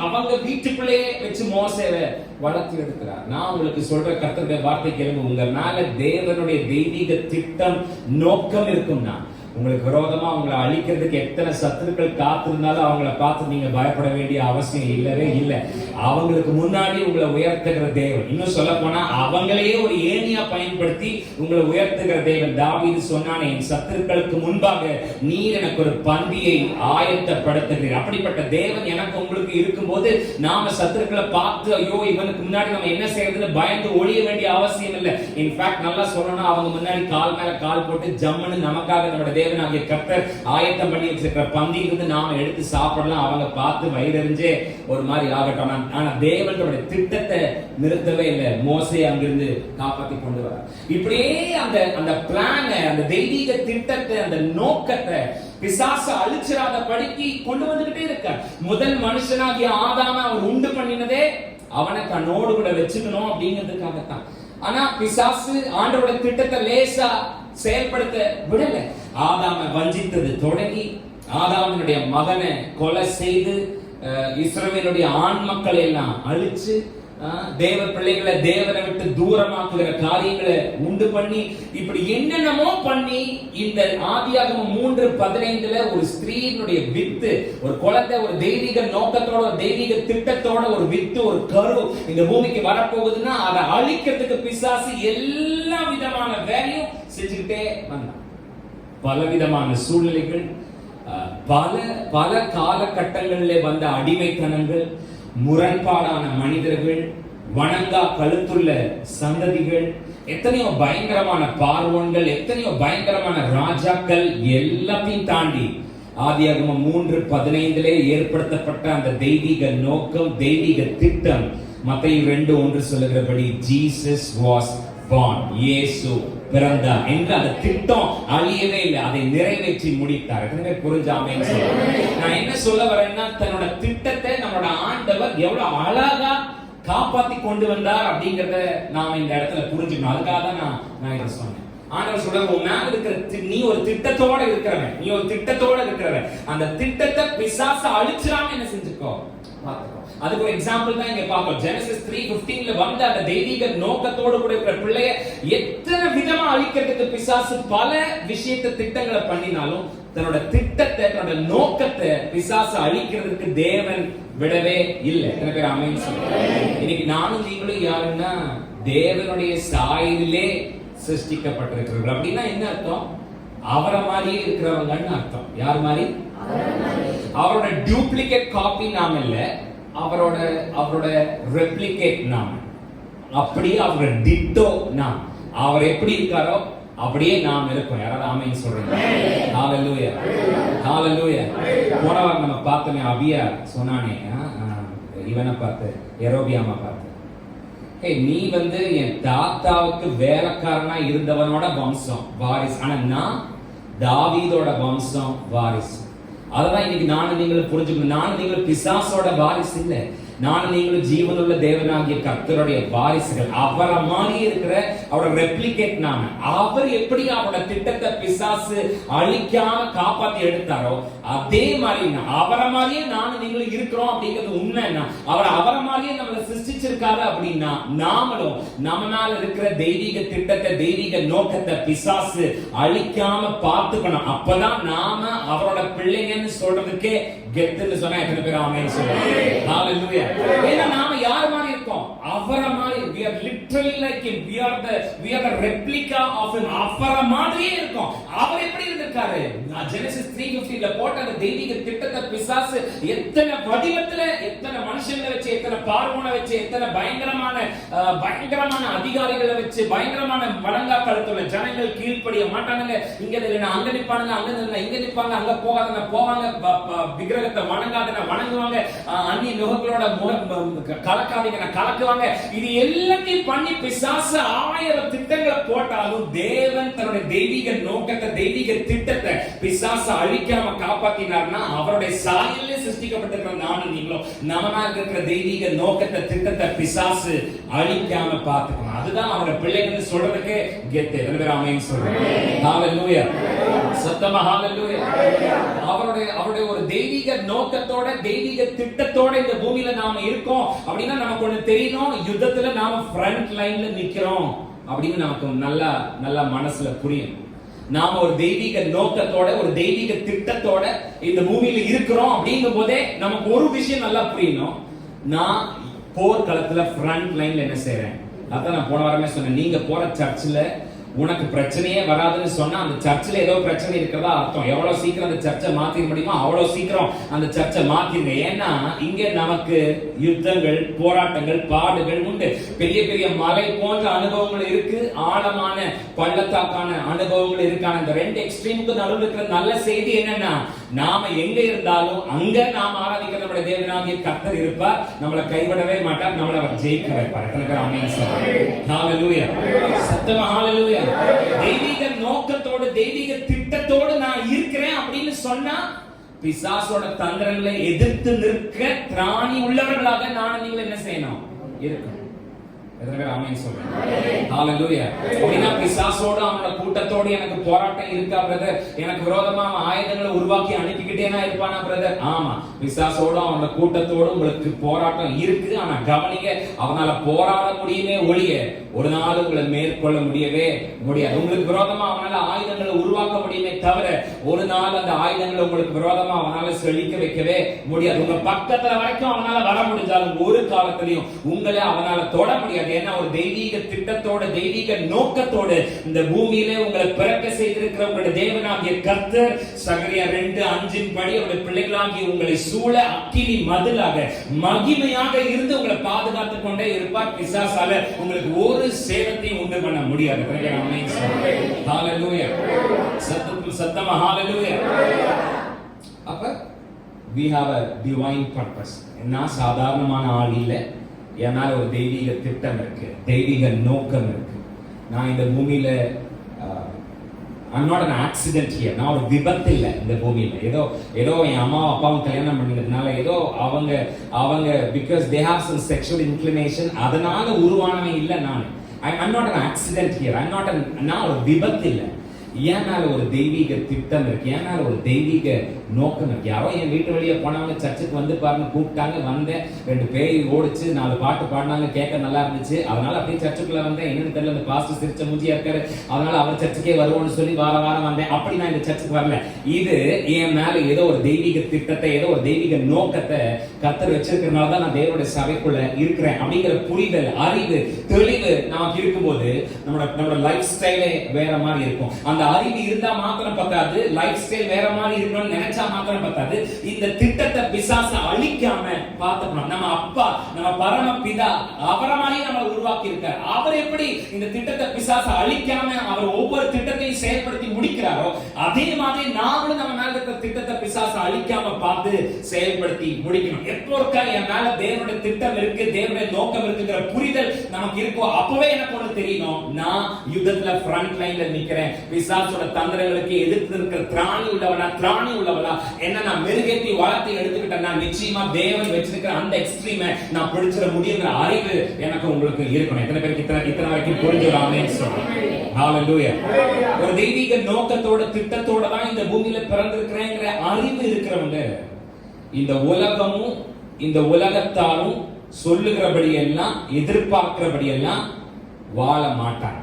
அவங்க வீட்டுக்குள்ளே வச்சு மோசேவை வளர்த்தி எடுக்கிறார். நான் உங்களுக்கு சொல்ற கர்த்தருடைய வார்த்தை கேளுங்க. உங்க மேல தேவனுடைய தெய்வீக திட்டம் நோக்கம் இருக்கும்னா உங்களுக்கு விரோதமா அவங்களை அழிக்கிறதுக்கு எத்தனை சத்துருக்கள் காத்திருந்தாலும் அவங்கள பார்த்து நீங்க பயப்பட வேண்டிய அவசியம் இல்லவே இல்லை. அவங்களுக்கு முன்னாடி உங்களை உயர்த்துகிற தேவன், இன்னும் சொல்ல போனா அவங்களையே ஒரு ஏணியா பயன்படுத்தி உங்களை உயர்த்துகிற தேவன். தாவீது சொன்னானே, என் சத்துருக்களுக்கு முன்பாக நீர் எனக்கு ஒரு பந்தியை ஆயத்தப்படுத்துகிறீர். அப்படிப்பட்ட தேவன் எனக்கு உங்களுக்கு இருக்கும்போது நாம சத்துருக்களை பார்த்து ஐயோ இவனுக்கு முன்னாடி நம்ம என்ன செய்யறதுன்னு பயந்து ஒழிய வேண்டிய அவசியம் இல்லை. இன்ஃபேக்ட் நல்லா சொல்லணும்னா அவங்க முன்னாடி கால் மேல கால் போட்டு ஜம்முன்னு நமக்காக நம்முடைய தேவனாகிய கர்த்தர் ஆயத்தம் பண்ணி வச்சிருக்கிற பந்தியிலிருந்து நாம எடுத்து சாப்பிடலாம். அவங்க பார்த்து வயிறறிஞ்சே ஒரு மாதிரி ஆகட்டும். ஆனா தேவனுடைய திட்டத்தை நிறுத்தவே இல்லை. மோசே அங்கிருந்து காப்பாற்றி கொண்டு வர இப்படியே அந்த பிளான, அந்த தெய்வீக திட்டத்தை, அந்த நோக்கத்தை பிசாச அழிச்சிராத படிக்கு கொண்டு வந்துகிட்டே இருக்கார். முதல் மனுஷனாகிய ஆதாமை அவர் உண்டு பண்ணினதே அவனை தன்னோடு கூட வச்சுக்கணும் அப்படிங்கிறதுக்காகத்தான். ஆனா பிசாசு ஆண்டவருடைய திட்டத்தை லேசா செயல்படுத்த விடல. ஆதாமை வஞ்சித்தது தொடங்கி ஆதாமினுடைய மகனை கொலை செய்து இஸ்ரவேலுடைய ஆண் மக்களை எல்லாம் அழிச்சு தேவ பிள்ளைகளை தேவனை விட்டு தூரமாக்குகிற காரியங்களை உண்டு பண்ணி இப்படி என்னென்னமோ பண்ணி இந்த ஆதியாகமம் 3:15 ஒரு ஸ்திரீனுடைய வித்து, ஒரு குழந்தை ஒரு தெய்வீக நோக்கத்தோட ஒரு தெய்வீக திட்டத்தோட ஒரு வித்து, ஒரு கரு இந்த பூமிக்கு வரப்போகுதுன்னா அதை அழிக்கிறதுக்கு பிசாசு எல்லா விதமான வேலையும் செஞ்சுக்கிட்டே வந்தான். பலவிதமான சூழ்நிலைகள், பல காலகட்டங்களிலே வந்த அடிமைத்தனங்கள், முரண்பாடான மனிதர்கள், வணங்கா கழுத்துள்ள சந்ததிகள், எத்தனையோ பயங்கரமான பார்வோன்கள், எத்தனையோ பயங்கரமான ராஜாக்கள், எல்லாத்தையும் தாண்டி ஆதியாகமம் 3:15 ஏற்படுத்தப்பட்ட அந்த தெய்வீக நோக்கம், தெய்வீக திட்டம் மத்தேயு 2:1 சொல்லுகிறபடி ஜீசஸ் வாஸ் born, இயேசு பிறந்தார் என்ற அந்த திட்டம் அழியவே இல்லை, அதை நிறைவேற்றி முடித்தார். புரிஞ்சாமேன்னு சொல்லுங்க. நான் என்ன சொல்ல வரேன்னா, தன்னோட திட்டத்தை நம்மளோட ஆண்டவர் எவ்வளவு அழகா காப்பாத்தி கொண்டு வந்தார் அப்படிங்கறத நாம இந்த இடத்துல புரிஞ்சுக்கணும். அதுக்காக தான் நான் இதை சொன்னேன். ஆண்டவர் சொல்றாரு, உன் மேல இருக்கிற நீ ஒரு திட்டத்தோட இருக்கிறவன், நீ ஒரு திட்டத்தோட இருக்கிறவன், அந்த திட்டத்தை பிசாசு அழிச்சிராம என்ன செஞ்சுக்கோ, பாத்துக்கோ. அதுக்கு ஒரு எக்ஸாம்பிள் தான் இங்க பார்ப்போம். ஜெனசிஸ் 3:15 வந்த அந்த தெய்வீக நோக்கத்தோடு கூட இருக்கிற பிள்ளைய எத்தனை விதமா அழிக்கிறதுக்கு பிசாசு பல விஷயத்தை திட்டங்களை பண்ணினாலும் தன்னோட திட்டத்தை, தன்னோட நோக்கத்தை பிசாசு அழிக்கிறதுக்கு தேவன் விடவே இல்லை. எத்தனை பேர் ஆமென் சொல்லுங்க. இன்னைக்கு நானும் நீங்களும் யாருன்னா தேவனுடைய சாயலிலே சிருஷ்டிக்கப்பட்டிருக்கிறவர்கள். அப்படின்னா என்ன அர்த்தம்? அவரை மாதிரியே இருக்கிறவங்கன்னு அர்த்தம். யார் மாதிரி? அவரோட டூப்ளிகேட் காப்பி நாம இல்ல, அவரோட ரெப்ளிகேட் நாம. அப்படியே அவரோட டிட்டோ நாம். அவர் எப்படி இருக்காரோ அப்படியே நாம் இருக்கோம். யாராவது ஆமென் சொல்றீங்க? ஹalleluya, ஹalleluya. போன வாரம் நம்ம பார்த்தோமே, அபியா சொன்னானே, இவனை பார்த்து, எரோபியாமா பார்த்து, நீ என் தாத்தாவுக்கு வேலைக்காரனா இருந்தவனோட வம்சம் வாரிசு, ஆனா நான் தாவீதோட வம்சம் வாரிசு. அததான் இன்னைக்கு நானும் நீங்களும் புரிஞ்சுக்கணும். நானும் நீங்களும் பிசாசோட வாரிசு இல்ல, நானும் நீங்களும் ஜீவனுள்ள தேவனாகிய கர்த்தருடைய வாரிசுகள். அவரை மாதிரி இருக்கிற அவரோட ரெப்ளிகேட் நாம. அவர் எப்படி அவரோட திட்டத்தை பிசாசு அழிக்காம காப்பாத்தி எடுத்தாரோ அதே மாதிரி அவரை மாதிரியே நானும் நீங்களும் இருக்கிறோம் அப்படிங்கிறது உண்மைன்னா, அவரை மாதிரியே நம்மளை சிருஷ்டிச்சிருக்காரு அப்படின்னா நாமளும் நம்ம மேல இருக்கிற தெய்வீக திட்டத்தை, தெய்வீக நோக்கத்தை பிசாசு அழிக்காம பார்த்துக்கணும். அப்பதான் நாம அவரோட பிள்ளைங்கன்னு சொல்றதுக்கே கெத்துன்னு சொன்னா எத்தனை பேர் ஆமென் சொல்லுங்க? ஹalleluya. ஏன்னா நாம யார் மாதிரி இருக்கோம்? அவரை மாதிரி. we are literally like him. we are the replica of him. அவரை மாதிரியே இருக்கோம். அவர் எப்படி இருந்திருக்காரு? ஜெனசிஸ் 3:15 போட்ட அந்த தெய்வீக திட்டத்தை பிசாசு எத்தனை வடிவத்துல, எத்தனை மனுஷங்களை வச்சு, எத்தனை பார்வோனை வச்சு, எத்தனை பயங்கரமான அதிகாரிகளை வச்சு, பயங்கரமான வணங்கா கழுத்துள்ள ஜனங்கள் கீழ்ப்படிய மாட்டானுங்க. இங்க அங்க நிப்பானுங்க, அங்க இங்க நிப்பாங்க, அங்க போகாதன போவாங்க, விக்கிரகத்தை வணங்காதன வணங்குவாங்க, அந்நிய நுகங்களோட கலக்காதீங்க கலக்குவாங்க. இது எல்லாத்தையும் பண்ணி பிசாசு 1000 திட்டங்களை போட்டாலும் தேவன் தன்னுடைய தெய்வீக நோக்கத்தை, தெய்வீக திட்டத்தை பிசாசு அழிக்காம காப்பாத்தினார்னா அவருடைய சாயலிலே சிருஷ்டிக்கப்பட்டிருக்கிற நானும் நீங்களும் நம்ம இருக்கிற தெய்வீக நோக்கத்தை, திட்டத்தை பிசாசு அழிக்காம பார்த்துக்கணும். அதுதான் அவரோட பிள்ளைகள் சொல்றதுக்கு கெத்து. எத்தனை பேர் ஆமென் சொல்றீங்க? ஹalleluya. சத்தமா ஹalleluya. அவருடைய ஒரு தெய்வீக நோக்கத்தோட, தெய்வீக திட்டத்தோட இந்த பூமியில நாம இருக்கோம் அப்படின்னா நமக்கு ஒண்ணு தெரியணும், யுத்தத்துல நாம ஃப்ரண்ட் லைன்ல நிக்கிறோம் அப்படின்னு நமக்கு நல்லா மனசுல புரியும். நாம ஒரு தெய்வீக நோக்கத்தோட, ஒரு தெய்வீக திட்டத்தோட இந்த பூமியில இருக்கிறோம் அப்படிங்கும் போதே நமக்கு ஒரு விஷயம் நல்லா புரியணும். நான் போர்க்களத்துல ஃப்ரண்ட் லைன்ல என்ன செய்றேன்? அதான் நான் போன வாரமே சொன்னேன். நீங்க போற சர்ச்சில் உனக்கு பிரச்சனையே வராதுன்னு சொன்னா அந்த சர்ச்சில் ஏதோ பிரச்சனை இருக்கிறதா அர்த்தம். எவ்வளவு சீக்கிரம் அந்த சர்ச்சை மாத்திர முடியுமோ அவ்வளவு சீக்கிரம் அந்த சர்ச்சை மாத்திருங்க. ஏன்னா இங்க நமக்கு யுத்தங்கள், போராட்டங்கள், பாடுகள் உண்டு. பெரிய பெரிய மலை போன்ற அனுபவங்கள் இருக்கு, ஆழமான பள்ளத்தாக்கான அனுபவங்கள் இருக்கான. இந்த ரெண்டு எக்ஸ்ட்ரீமுக்கு நடுவில் இருக்கிற நல்ல செய்தி என்னன்னா, நாம எங்க இருந்தாலும் அங்க நாம ஆராதிக்கிற நம்முடைய தேவனாகிய கர்த்தர் இருப்பார், நம்மளை கைவிடவே மாட்டார், நம்மளை அவர் ஜெயிக்க வைப்பார். ஹalleluya. சத்தமா ஹalleluya. தெய்வீக நோக்கத்தோடு, தெய்வீக திட்டத்தோடு நான் இருக்கிறேன் அப்படின்னு சொன்னா பிசாசோட தந்திரங்களை எதிர்த்து நிற்க திராணி உள்ளவர்களாக நானும் நீங்கள் என்ன செய்யணும்? இருக்கணும். எத்தனை பேர் ஆமென் சொல்றீங்க? ஹalleluya. அப்படினா பிசாசோட அவனோட கூட்டத்தோட எனக்கு போராட்டம் இருக்கா பிரதர்? எனக்கு விரோதமா அவன் ஆயுதங்களை உருவாக்கி அனுப்பிக்கிட்டேனா இருப்பானா பிரதர்? ஆமா, பிசாசோட அவனோட கூட்டத்தோட உங்களுக்கு போராட்டம் இருக்கு. ஆனா கவனிங்க, அவனால போராட முடியுமே ஒழிய ஒரு நாள் உங்களை மேற்கொள்ள முடியவே முடியாது. உங்களுக்கு விரோதமா அவனால ஆயுதங்களை உருவாக்க முடியுமே தவிர ஒரு நாள் அந்த ஆயுதங்களை உங்களுக்கு விரோதமா அவனால செழிக்க வைக்கவே முடியாது. உங்க பக்கத்துல வரைக்கும் அவனால வர முடிஞ்சாலும் ஒரு காலத்திலையும் உங்களை அவனால தொட முடியாது. ஏன்னா ஒரு தெய்வீக திட்டத்தோட தெய்வீக நோக்கத்தோடு இந்த பூமியிலே உங்களை பிறக்க செய்திருக்கிற உங்களுடைய தேவனாகிய கர்த்தர் சகரியா 2:5 படி அவருடைய பிள்ளைகளாகிய உங்களை சூழ அக்கினி மதிலாக மகிமையாக இருந்து உங்களை பாதுகாத்துக் கொண்டே இருப்பார். பிசாசால உங்களுக்கு ஒரு சேதத்தையும் உண்டு பண்ண முடியாது. ஹalleluya. சத்தமா ஹalleluya. அப்ப we have a divine purpose. நான் சாதாரணமான ஆள் இல்ல. என்னால ஒரு தெய்வீக திட்டம் இருக்கு, தெய்வீக நோக்கம் இருக்கு. நான் இந்த பூமியில I'm not an accident here. நான் ஒரு விபத்து இல்லை இந்த பூமியில. ஏதோ என் அம்மா அப்பாவும் கல்யாணம் பண்ணினதுனால ஏதோ அவங்க because they have some sexual inclination அதனால உருவானவன் இல்லை நான். I'm not an accident here. நான் ஒரு விபத்து இல்லை. ஏன் மேல ஒரு தெய்வீக திட்டம் இருக்கு, ஏன் மேல ஒரு தெய்வீக நோக்கம் இருக்கு. யாரோ என் வீட்டு வழியே போனவங்க சர்ச்சுக்கு வந்து பாருங்க கூப்பிட்டாங்க, வந்தேன், 2 பேய் ஓடிச்சு, 4 பாட்டு பாடினாங்க, கேட்க நல்லா இருந்துச்சு. அதனால அப்படியே சர்ச்சுக்குள்ள வந்தேன். என்னன்னு தெரியல, அந்த பாஸ்டர் சிரிச்ச மூஞ்சியா இருக்காரு, அதனால அவர் சர்ச்சுக்கே வருவோம்னு சொல்லி வாரம் வந்தேன். அப்படி நான் இந்த சர்ச்சுக்கு வரல. இது என் மேல ஏதோ ஒரு தெய்வீக திட்டத்தை, ஏதோ ஒரு தெய்வீக நோக்கத்தை கர்த்தர் வச்சிருக்கிறதுனால தான் நான் தேவனுடைய சபைக்குள்ள இருக்கிறேன் அப்படிங்கிற புரிதல், அறிவு, தெளிவு நமக்கு இருக்கும்போது நம்மளோட லைஃப் ஸ்டைலே வேற மாதிரி இருக்கும். அந்த அறிவு இருந்தா மாத்திரம் பத்தாது, லைஃப் ஸ்டைல் வேற மாதிரி இருக்கணும்னு நினைச்சா மாத்திரம் பத்தாது. இந்த திட்டத்தை பிசாசு அழிக்காம பார்த்துக்கணும். நம்ம அப்பா, நம்ம பரம பிதா அவரை மாதிரி நம்ம உருவாக்கி இருக்கார். அவர் எப்படி இந்த திட்டத்தை பிசாசு அழிக்காம அவர் ஒவ்வொரு திட்டத்தையும் செயல்படுத்தி முடிக்கிறாரோ அதே மாதிரி நாமளும் நம்ம மேல இருக்கிற திட்டத்தை பிசாசு அழிக்காம பார்த்து செயல்படுத்தி முடிக்கணும். எப்போ இருக்கா என் மேல தேவனுடைய திட்டம் இருக்கு, தேவனுடைய நோக்கம் இருக்குங்கிற புரிதல் நமக்கு இருக்கோ அப்பவே எனக்கு ஒண்ணு தெரியணும், நான் யுத்தத்துல ஃப்ரண்ட் லைன்ல நிக்கிறேன். பிசாசோட தந்திரங்களுக்கு எதிர்த்து இருக்கிற திராணி உள்ளவனா என்ன நான் மெருகேற்றி வளர்த்தி எடுத்துக்கிட்டேன்னா நிச்சயமா தேவன் வச்சிருக்கிற அந்த எக்ஸ்ட்ரீமை நான் பிடிச்சிட முடியுங்கிற அறிவு எனக்கு உங்களுக்கு இருக்கணும். எத்தனை பேருக்கு இத்தனை வரைக்கும் புரிஞ்சுடாமேன்னு சொல்றேன். ஹalleluya. ஒரு தெய்வீக நோக்கத்தோட திட்டத்தோட தான் இந்த பூமியில பிறந்திருக்கிறேங்கிற அறிவு இருக்கிறவங்க இந்த உலகமும் இந்த உலகத்தாரும் சொல்லுகிறபடி எல்லாம் எதிர்பார்க்கிறபடி எல்லாம் வாழ மாட்டாங்க.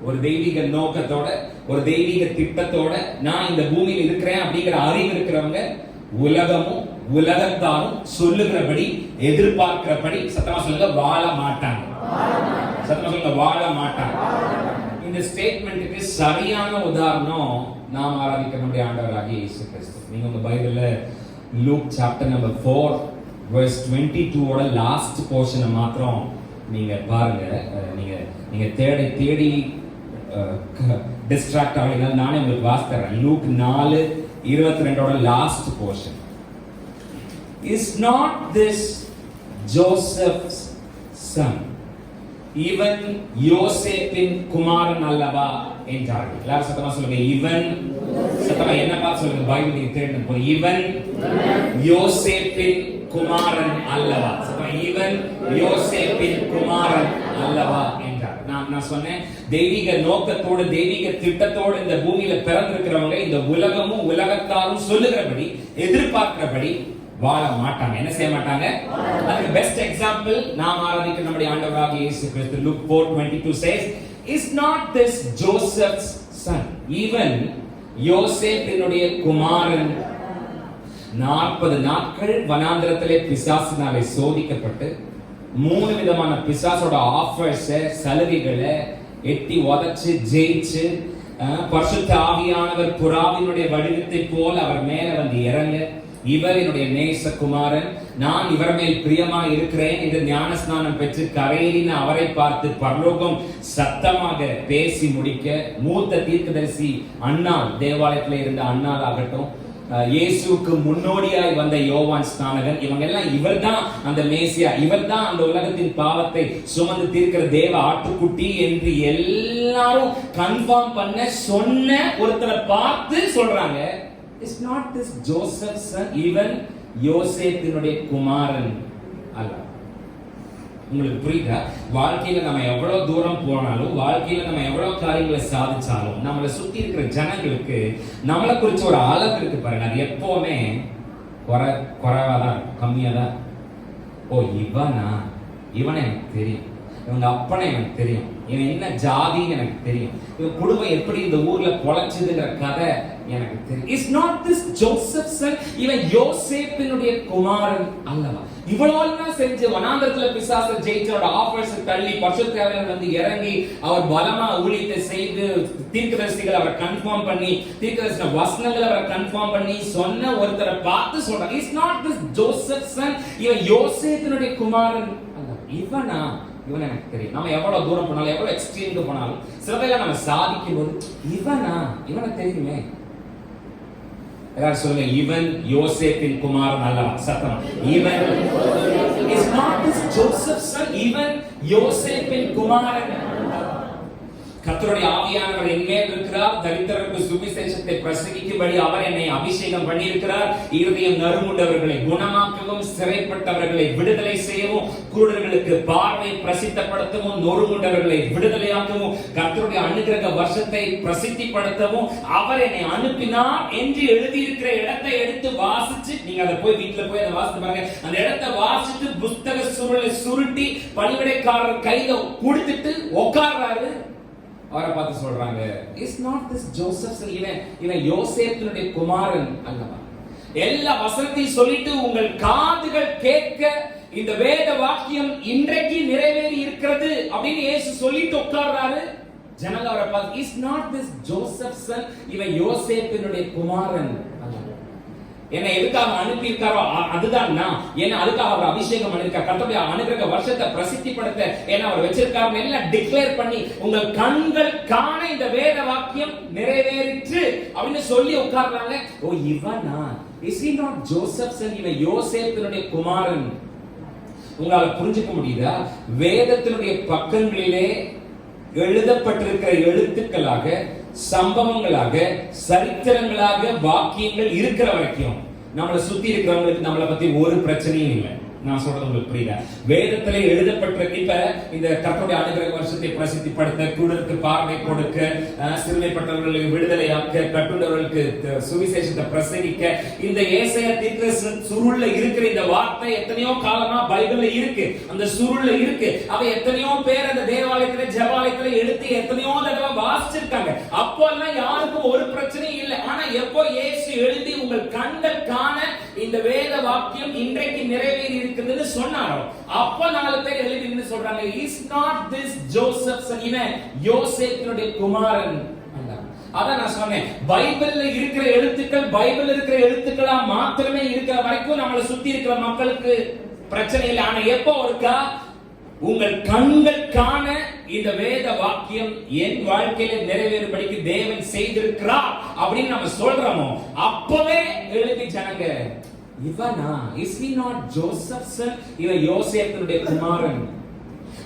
ஒரு தெய்வீக நோக்கத்தோட ஒரு தெய்வீக திட்டத்தோட நான் இந்த பூமியில் இருக்கிறேன் அப்படிங்கிற அறிவு இருக்கிறவங்க உலகமும் உலகத்தாரும் சொல்லுகிறபடி எதிர்பார்க்கிறபடி சத்தமா சொல்லுங்க வாழ மாட்டாங்க. சத்தமா சொல்லுங்க வாழ மாட்டாங்க. இந்த ஸ்டேட்மெண்ட்டுக்கு சரியான உதாரணம் நாம் ஆராதிக்கிற நம்முடைய ஆண்டவராகிய இயேசு கிறிஸ்து. நீங்க உங்க பைபிள்ல லூக் சாப்டர் நம்பர் 4 verse 22 ஓட லாஸ்ட் போர்ஷனை மாத்திரம் நீங்க பாருங்க. நீங்க தேடி டிஸ்ட்ராக்ட் ஆகல, நானே உங்களுக்கு வாசிக்கிறேன். லூக் 4:22 ஓட last portion. Is not this Joseph's son, இவன் யோசேப்பின் குமாரன் அல்லவா என்றார்கள். எல்லாரும் சத்தமா சொல்லுங்க, இவன். சத்தமா என்ன பார்த்து சொல்லுங்க, பைபிள் நீங்க தேடணும் போய், இவன் யோசேப்பின் குமாரன் அல்லவா. இவன் யோசேப்பின் குமாரன் அல்லவா என்றார். நான் சொன்னேன், தெய்வீக நோக்கத்தோடு தெய்வீக திட்டத்தோடு இந்த பூமியில பிறந்திருக்கிறவங்க இந்த உலகமும் உலகத்தாரும் சொல்லுகிறபடி எதிர்பார்க்கிறபடி வாழ மாட்டாங்க. என்ன செய்ய மாட்டாங்க? அதுக்கு பெஸ்ட் எக்ஸாம்பிள் நாம் ஆராதிக்கிற நம்முடைய ஆண்டவராகிய இயேசு கிறிஸ்து. Luke 4:22 says, is not this Joseph's son? even யோசேப்பினுடைய குமாரன் 40 நாட்கள் வனாந்திரத்திலே பிசாசினாலே சோதிக்கப்பட்டு 3 விதமான பிசாசோட ஆஃபர்ஸ், சலுகைகளை எட்டி உதைச்சு ஜெயிச்சு பரிசுத்த ஆவியானவர் புறாவினுடைய வடிவத்தை போல அவர் மேல வந்து இறங்க, இவர் என்னுடைய நேசகுமாரன், நான் இவர் மேல் பிரியமா இருக்கிறேன் என்று ஞானஸ்நானம் பெற்று கரையேறின அவரை பார்த்து பரலோகம் சத்தமாக பேசி முடிக்க, மூத்த தீர்க்கதரிசி அன்னாள், தேவாலயத்தில் இருந்த அன்னாள் ஆகட்டும், இயேசுவுக்கு முன்னோடியாய் வந்த யோவான் ஸ்நானகன், இவங்க எல்லாம் இவர்தான் அந்த மேசியா, இவர்தான் அந்த உலகத்தின் பாவத்தை சுமந்து தீர்க்கிற தேவ ஆட்டுக்குட்டி என்று எல்லாரும் கன்ஃபார்ம் பண்ண சொன்ன ஒருத்தரை பார்த்து சொல்றாங்க, is not this Joseph son, இவன் யோசேப்பினுடைய குமாரன் அல்ல. உங்களுக்கு புரியுதா? வாழ்க்கையில நம்ம எவ்வளவு தூரம் போனாலும், வாழ்க்கையில நம்ம எவ்வளவு காரியங்களை சாதிச்சாலும், நம்மளை சுத்தி இருக்கிற ஜனங்களுக்கு நம்மளை குறிச்சு ஒரு அளவு இருக்கு பாருங்க. அது எப்பவுமே குறைவாதான், கம்மியா தான். ஓ, இவனை எனக்கு தெரியும், இவங்க அப்பனை எனக்கு தெரியும், இவன் என்ன ஜாதின்னு எனக்கு தெரியும், இவன் குடும்பம் எப்படி இந்த ஊர்ல பொழைச்சதுங்கிற கதை எனக்கு தெரியும். Is not this Joseph son? இவன் யோசேப்பினுடைய குமாரன் அல்லவா? இவ்வளவு செஞ்சு வனாந்தரத்துல பிசாசை ஜெயிச்சோட ஆஃபர்ஸ் தள்ளி பரிசுத்தவான்கள் வந்து இறங்கி அவர் பலமா ஊழியத்தை செய்து தீர்க்கதரிசிகள் அவரை கன்ஃபார்ம் பண்ணி, தீர்க்கதரிசன வசனங்களை அவரை கன்ஃபார்ம் பண்ணி சொன்ன ஒருத்தரை பார்த்து சொல்றாங்க, is not this Joseph son? இவன் யோசேப்பினுடைய குமாரன் அல்லவா? இவன் எனக்கு தெரியும். நம்ம எவ்வளவு தூரம் போனாலும், எவ்வளவு எக்ஸ்ட்ரீமுக்கு போனாலும், சில பேர் நம்ம சாதிக்கும் போது இவனை தெரியுமே. எல்லாரும் சொல்லுங்க, இவன் யோசேப்பின் குமாரன் அல்லவா? சத்தம். இவன் is not this Joseph son, இவன் யோசேப்பின் குமாரன். கர்த்தருடைய ஆவியானவர் என் மேல் இருக்கிறார், தரித்திரருக்கு சுவிசேஷத்தை பிரசங்கிக்கும்படி அவர் என்னை அபிஷேகம் பண்ணியிருக்கிறார். இருதயம் நறுங்குண்டவர்களை குணமாக்கவும், சிறைப்பட்டவர்களை விடுதலை செய்யவும், குருடர்களுக்கு பார்வை பிரசித்தப்படுத்தவும், நொறுங்குண்டவர்களை விடுதலையாக்கவும், கர்த்தருடைய அனுக்கிரக வருஷத்தை பிரசித்திப்படுத்தவும் அவர் என்னை அனுப்பினார் என்று எழுதியிருக்கிற இடத்தை எடுத்து வாசிச்சு, நீங்க அதை போய் வீட்டுல போய் அதை வாசித்து பாருங்க. அந்த இடத்தை வாசித்து புஸ்தக சுருளை சுருட்டி பணிவிடைக்காரர் கையில கொடுத்துட்டு உட்கார்றாரு. அவரை பார்த்து சொல்றாங்க, இஸ் நாட் திஸ் ஜோசப்? இவன் யோசேப்பினுடைய குமாரன் அல்லவா? எல்லா வசனத்தையும் சொல்லிட்டு உங்கள் காதுகள் கேட்க இந்த வேத வாக்கியம் இன்றைக்கு நிறைவேறி இருக்கிறது அப்படின்னு இயேசு சொல்லிட்டு உட்கார்றாரு. ஜனங்க அவரை பார்த்து, is not this Joseph son? இவன் யோசேப்பினுடைய குமாரன் அல்லவா? என்ன எதுக்காக அனுப்பி இருக்காரோ அதுதான் நான். ஏன்னா அதுக்காக அவர் அபிஷேகம் பண்ணிருக்கார். கர்த்தருடைய அனுக்கிரக வருஷத்தை பிரசித்திப்படுத்த ஏன்னா அவர் வச்சிருக்காரு எல்லாம் டிக்ளேர் பண்ணி, உங்கள் கண்கள் காண இந்த வேத வாக்கியம் நிறைவேறிற்று அப்படின்னு சொல்லி உட்கார்றாங்க. ஓ, இவனா? Is he not Joseph son? இவன் யோசேப்பினுடைய குமாரன். உங்களால புரிஞ்சுக்க முடியுதா? வேதத்தினுடைய பக்கங்களிலே எழுதப்பட்டிருக்கிற எழுத்துக்களாக, சம்பவங்களாக, சரித்திரங்களாக வாக்கியங்கள் இருக்கிற வரைக்கும் நம்மளை சுத்தி இருக்கிறவங்களுக்கு நம்மளை பத்தி ஒரு பிரச்சனையும் இல்லை. நான் சொல்றது உங்களுக்கு புரியுதா? வேதத்திலே எழுதப்பட்டிருக்க இப்ப இந்த கர்த்தருடைய அனுக்கிரக வருஷத்தை பிரசித்திப்படுத்த, குருடருக்கு பார்வை கொடுக்க, சிறுமைப்பட்டவர்களுக்கு விடுதலையாக்க, கட்டுண்டவர்களுக்கு சுவிசேஷத்தை பிரசங்கிக்க, இந்த ஏசாயா தீர்க்கதரிசன சுருள்ல இருக்கிற இந்த வார்த்தை எத்தனையோ காலமா பைபிள்ல இருக்கு. அந்த சுருள்ல இருக்கு. அவ எத்தனையோ பேர் அந்த தேவாலயத்துல ஜெபாலயத்துல எடுத்து எத்தனையோ தடவை வாசிச்சிருக்காங்க. அப்போ எல்லாம் யாருக்கும் ஒரு பிரச்சனையும் இல்லை. ஆனா எப்போ இயேசு எழுதி உங்கள் கண்கள் காண இந்த வேத வாக்கியம் இன்றைக்கு நிறைவேறி இருக்குதுன்னு சொன்னாரோ, அப்ப 4 பேர் எழுதின்னு சொல்றாங்க, is not this Joseph son? இவன் யோசேப்பினுடைய குமாரன் அல்ல. அதான் நான் சொன்னேன், பைபிள்ல இருக்கிற எழுத்துக்கள் பைபிள்ல இருக்கிற எழுத்துக்களா மாத்திரமே இருக்கிற வரைக்கும் நம்மளை சுத்தி இருக்கிற மக்களுக்கு பிரச்சனை இல்லை. ஆனா எப்போ இருக்கா உங்கள் கண்கள் காண இந்த வேத வாக்கியம் என் வாழ்க்கையில நிறைவேறும்படிக்கு தேவன் செய்திருக்கிறார் அப்படின்னு நம்ம சொல்றோமோ, அப்பவே எழுதி ஜனங்க, இவனா? Is he not Joseph son? இவன் யோசேப்பினுடைய குமாரன்.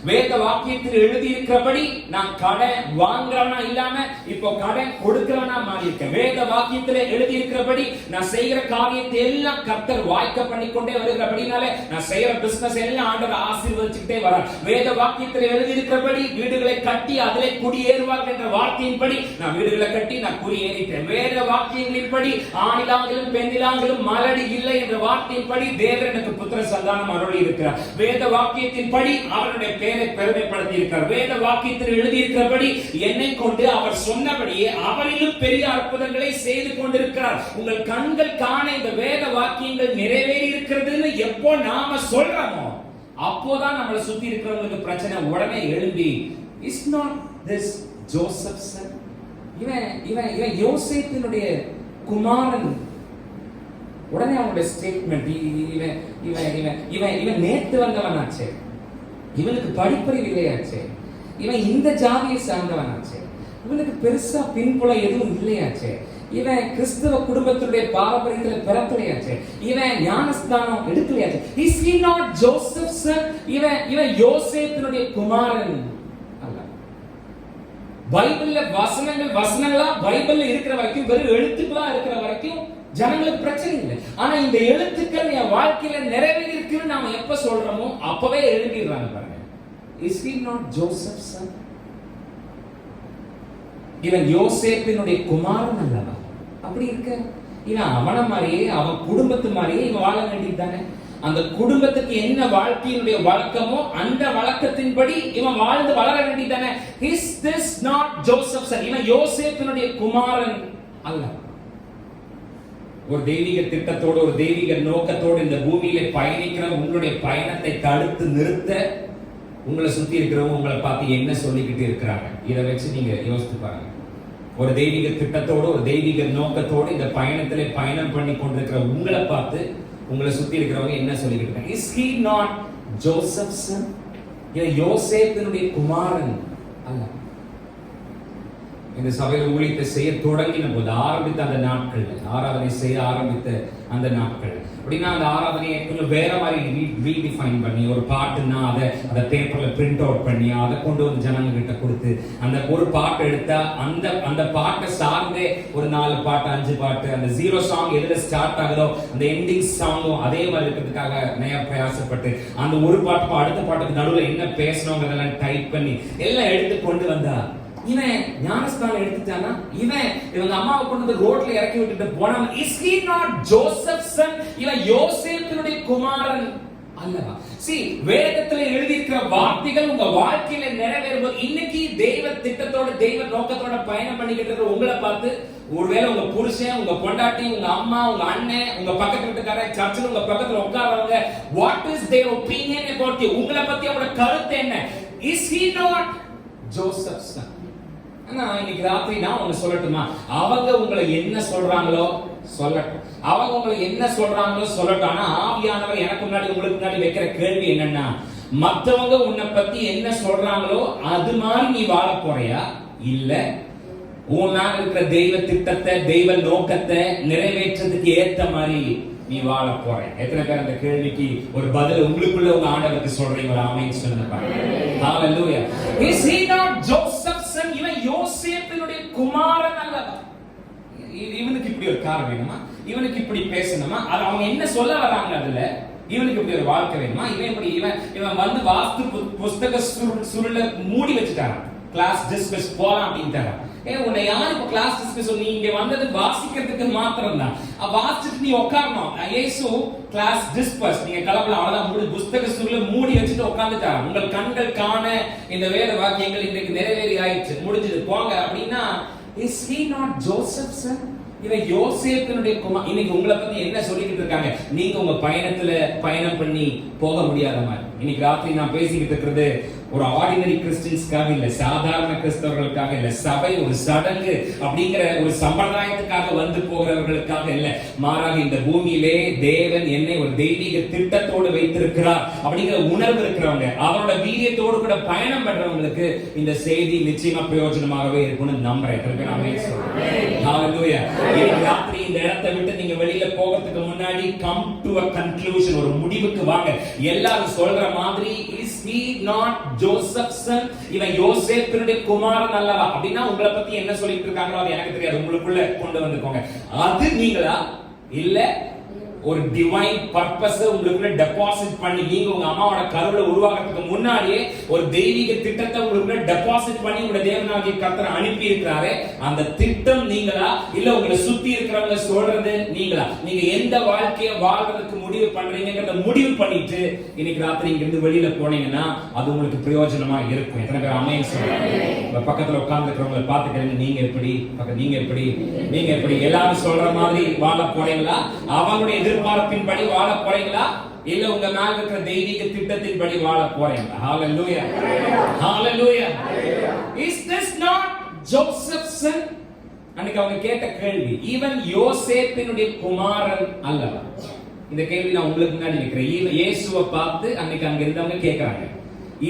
வேத வாக்கியத்தில் எழுதி இருக்கிறபடி நான் கடன் வாங்குறவனா இல்லாம இப்போ கடன் கொடுக்கிறவனா மாறி இருக்கேன். வேத வாக்கியத்தில் எழுதி இருக்கிறபடி நான் செய்கிற காரியத்தை எல்லாம் கர்த்தர் வாய்க்க பண்ணிக்கொண்டே வருகிறபடினால நான் செய்யற பிசினஸ் எல்லாம் ஆண்டவர் ஆசீர்வதிச்சுட்டே வரார். வேத வாக்கியத்தில் எழுதி இருக்கிறபடி வீடுகளை கட்டி அதிலே குடியேறுவார்கள் என்ற வார்த்தையின்படி நான் வீடுகளை கட்டி நான் குடியேறிட்டேன். வேத வாக்கியங்களின்படி ஆணிலாங்கிலும் பெண்ணிலாங்கிலும் மலடி இல்லை என்ற வார்த்தையின்படி தேவன் எனக்கு புத்திர சந்தானம் அருளி இருக்கிறார். வேத வாக்கியத்தின்படி அவருடைய பெருமைப்படுத்தி இருக்கிறார். வேத வாக்கியத்தில் எழுதி இருக்கிறபடி என்னை கொண்டு அவர் சொன்னபடியே அவரிலும் பெரிய அற்புதங்களை செய்து கொண்டிருக்கிறார். உங்கள் கண்கள் காண இந்த வேத வாக்கியங்கள் நிறைவேறி இருக்கிறதுன்னு எப்போ நாம சொல்றோமோ, அப்போதான் நம்மளை சுத்தி இருக்கிறவங்களுக்கு பிரச்சனை உடனே எழும்பி, is not this Joseph son? இவன் யோசேப்பினுடைய குமாரன். உடனே அவனுடைய ஸ்டேட்மெண்ட், இவன் நேத்து வந்தவனாச்சே, இவனுக்கு படிப்பறிவு இல்லையாச்சே, இவன் இந்த ஜாதியை சார்ந்தவனாச்சே, இவனுக்கு பெருசா பின்புல எதுவும் இல்லையாச்சே, இவன் கிறிஸ்தவ குடும்பத்தினுடைய பாரம்பரியத்தில் பிறக்கலையாச்சே, இவன் ஞானஸ்தானம் எடுக்கலையாச்சே. Is he not Joseph son? இவன் யோசேப்பினுடைய குமாரன் அல்ல. பைபிள்ல வசனங்களா பைபிள்ல இருக்கிற வரைக்கும், வெறும் எழுத்துக்களா இருக்கிற வரைக்கும் ஜனங்களுக்கு பிரச்சனை இல்லை. ஆனா இந்த எழுத்துக்கள் என் வாழ்க்கையில நிறைவேறி இருக்குன்னு நாம எப்ப சொல்றோமோ அப்பவே எழுதிடுறாங்க பாருங்க. Is he not Joseph's son? இவன் யோசேப்பினுடைய குமாரன் அல்லவா? அப்படி இருக்க இவன் அவன மாதிரியே அவன் குடும்பத்து மாதிரியே இவன் வாழ வேண்டியது தானே? அந்த குடும்பத்துக்கு என்ன வாழ்க்கையினுடைய வழக்கமோ அந்த வழக்கத்தின்படி இவன் வாழ்ந்து வளர வேண்டியது தானே? Is this not Joseph's son? இவன் யோசேப்பினுடைய குமாரன் அல்ல. ஒரு தெய்வீக திட்டத்தோடு ஒரு தெய்வீக நோக்கத்தோடு இந்த பூமியில பயணிக்கிற உங்களுடைய பயணத்தை தடுத்து நிறுத்த உங்களை சுத்தி இருக்கிறவங்க உங்களை பார்த்து என்ன சொல்லிக்கிட்டு இருக்கிறாங்க? இதை வச்சு நீங்க யோசித்து பாருங்க. ஒரு தெய்வீக திட்டத்தோடு ஒரு தெய்வீக நோக்கத்தோடு இந்த பயணத்திலே பயணம் பண்ணி கொண்டிருக்கிற உங்களை பார்த்து உங்களை சுத்தி இருக்கிறவங்க என்ன சொல்லிக்கிட்டு இருக்காங்க? Is he not Joseph's son? யோசேப்பினுடைய குமாரன் அல்ல. இந்த சபையில் ஊழியத்தை செய்ய தொடங்கின போது ஆரம்பித்த அந்த நாட்கள், ஆராதனை செய்ய ஆரம்பித்த அந்த நாட்கள், அப்படின்னா அந்த ஆராதனையை கொஞ்சம் வேற மாதிரி ரீடிஃபைன் பண்ணி ஒரு பாட்டுன்னா அதை பேப்பர்ல பிரிண்ட் அவுட் பண்ணி அதை கொண்டு வந்து ஜனங்க கிட்ட கொடுத்து அந்த ஒரு பாட்டு எடுத்தா அந்த பாட்டை சார்ந்தே ஒரு 4 பாட்டு 5 பாட்டு அந்த 0 சாங் எதுல ஸ்டார்ட் ஆகுதோ அந்த எண்டிங் சாங்கும் அதே மாதிரி இருக்கிறதுக்காக நிறைய பிரயாசப்பட்டு அந்த ஒரு பாட்டுக்கும் அடுத்த பாட்டுக்கு நடுவில் என்ன பேசணுங்கிறதெல்லாம் டைப் பண்ணி எல்லாம் எடுத்து கொண்டு வந்தா இவன் ஞானஸ்தானம் எடுத்துட்டானா? இவங்க அம்மாவை கொண்டு வந்து ரோட்ல இறக்கி விட்டுட்டு போனான். Is he not Joseph's son? இவன் யோசேப்பினுடைய குமாரன் அல்லவா? வேதத்துல எழுதியிருக்கிற வார்த்தைகள் உங்க வாழ்க்கையில நிறைவேறும்போது இன்னைக்கு தெய்வ திட்டத்தோட தெய்வ நோக்கத்தோட பயணம் பண்ணிக்கிட்டு இருக்கிற உங்களை பார்த்து ஒருவேளை உங்க புருஷன், உங்க பொண்டாட்டி, உங்க அம்மா, உங்க அண்ணன், உங்க பக்கத்து வீட்டுக்காரன், சர்ச்சில் உங்க பக்கத்துல உட்கார்றவங்க, what is their opinion about you? உங்களை பத்தி அவரோட கருத்து என்ன? Is he not Joseph's son? இன்னைக்கு ராத்திரி நான் ஒண்ணு சொல்லட்டுமா? அவங்க உங்களை என்ன சொல்றாங்களோ சொல்லட்டும், அவங்க உங்களை என்ன சொல்றாங்களோ சொல்லட்டும். ஆனா ஆவியானவர் எனக்கு முன்னாடி உங்களுக்கு முன்னாடி வைக்கிற கேள்வி என்னன்னா, மத்தவங்க உன்னை பத்தி என்ன சொல்றாங்களோ அது மாதிரி நீ வாழ போறியா, இல்ல உன் மேல இருக்கிற தெய்வ திட்டத்தை தெய்வ நோக்கத்தை நிறைவேற்றதுக்கு ஏத்த மாதிரி நீ வாழ போற? எத்தனை பேர் அந்த கேள்விக்கு ஒரு பதில் உங்களுக்குள்ள உங்க ஆண்டவருக்கு சொல்றீங்க? ஆமென் சொல்லுங்க பாருங்க. ஹalleluya. Is he not Joseph's son? இவன் யோசேப்பினுடைய குமாரன் அல்லவா? இவனுக்கு இப்படி ஒரு கார் வேணுமா? இவனுக்கு இப்படி பேசணுமா? அது அவங்க என்ன சொல்ல வராங்க? அதுல இவனுக்கு இப்படி ஒரு வாழ்க்கை வேணுமா? இவன் வந்து வாஸ்து புஸ்தக சுருள மூடி வச்சுட்டாங்க. கிளாஸ் டிஸ்கஸ் போலாம் அப்படின்ட்டாங்க. உன்னை யாரு இப்ப கிளாஸ் டிஸ்கஸ்? நீ இங்க வந்தது வாசிக்கிறதுக்கு மாத்திரம் தான். வாசிச்சுட்டு நீ உட்காரணும். இயேசு கிளாஸ் டிஸ்பர்ஸ், நீங்க கிளம்பலாம், அவ்வளவுதான், முடிஞ்சு. புஸ்தக சுருள மூடி வச்சுட்டு உட்கார்ந்துட்டாங்க. உங்கள் கண்கள் காண இந்த வேத வாக்கியங்கள் இன்றைக்கு நிறைவேறி ஆயிடுச்சு, முடிஞ்சது, போங்க அப்படின்னா. Is he not Joseph's son? இவன் யோசேப்பினுடைய குமாரன். இன்னைக்கு உங்களை பத்தி என்ன சொல்லிக்கிட்டு இருக்காங்க? நீங்க உங்க பயணத்துல பயணம் பண்ணி போக முடியாத மாதிரி. இன்னைக்கு ராத்திரி நான் பேசிக்கிட்டு இருக்கிறது ஒரு ஆர்டினரி கிறிஸ்டியன்ஸ்க்காக இல்ல, சாதாரண கிறிஸ்தவர்களுக்காக இல்ல, சபை ஒரு சடங்கு அப்படிங்கிற ஒரு சம்பிரதாயத்துக்காக வந்து போகிறவர்களுக்காக இல்ல, மாறாக இந்த பூமியிலே தேவன் என்னை ஒரு தெய்வீக திட்டத்தோடு வைத்திருக்கிறார் அப்படிங்கிற உணர்வு இருக்கிறவங்க, அவரோட வீரியத்தோடு கூட பயணம் பண்றவங்களுக்கு இந்த செய்தி நிச்சயமா பிரயோஜனமாகவே இருக்கும்னு நம்புறேன். ஹalleluya. இன்னைக்கு ராத்திரி இந்த இடத்தை விட்டு நீங்க வெளியில போகிறதுக்கு முன்னாடி கம் டு a conclusion, ஒரு முடிவுக்கு வாங்க. எல்லாரும் சொல்ற மாதிரி is he not Joseph's son? இவன் யோசேப்பினுடைய குமாரன் அல்லவா? அப்படின்னா உங்களை பத்தி என்ன சொல்லிட்டு இருக்காங்களோ அது எனக்கு தெரியாது, உங்களுக்குள்ள கொண்டு வந்துக்கோங்க. அது நீங்களா? இல்ல ஒரு டிவைன் பர்பஸ் உங்களுக்குள்ள டெபாசிட் பண்ணி நீங்க உங்க அம்மாவோட கருவுல உருவாகிறதுக்கு முன்னாடியே ஒரு தெய்வீக திட்டத்தை உங்களுக்குள்ள டெபாசிட் பண்ணி உங்க தேவனாகிய கர்த்தர் அனுப்பி இருக்கிறாரு. அந்த திட்டம் நீங்களா? இல்ல உங்களை சுத்தி இருக்கிறவங்க சொல்றது நீங்களா? நீங்க எந்த வாழ்க்கையை வாழ்றதுக்கு முடிவு பண்றீங்கங்கறத முடிவு பண்ணிட்டு இன்னைக்கு ராத்திரி இங்க இருந்து வெளியில போனீங்கன்னா அது உங்களுக்கு பிரயோஜனமா இருக்கும். எத்தனை பேர் ஆமென் சொல்றாங்க? பக்கத்துல உட்கார்ந்து இருக்கிறவங்களை பார்த்துக்கிறீங்க, நீங்க எப்படி எல்லாரும் சொல்ற மாதிரி வாழ போறீங்களா? அவங்களுடைய எதிர்பார்ப்பின்படி வாழ போறீங்களா? இல்ல உங்க மேல இருக்கிற தெய்வீக திட்டத்தின்படி வாழ போறீங்களா? ஹalleluya. Hallelujah. Is this not Joseph's son? அன்னைக்கு அவங்க கேட்ட கேள்வி, இவன் யோசேப்பினுடைய குமாரன் அல்லவா? இந்த கேள்வி நான் உங்களுக்கு முன்னாடி நிக்கிறேன். இயேசுவை பார்த்து அன்னைக்கு அங்க இருந்தவங்க கேக்குறாங்க,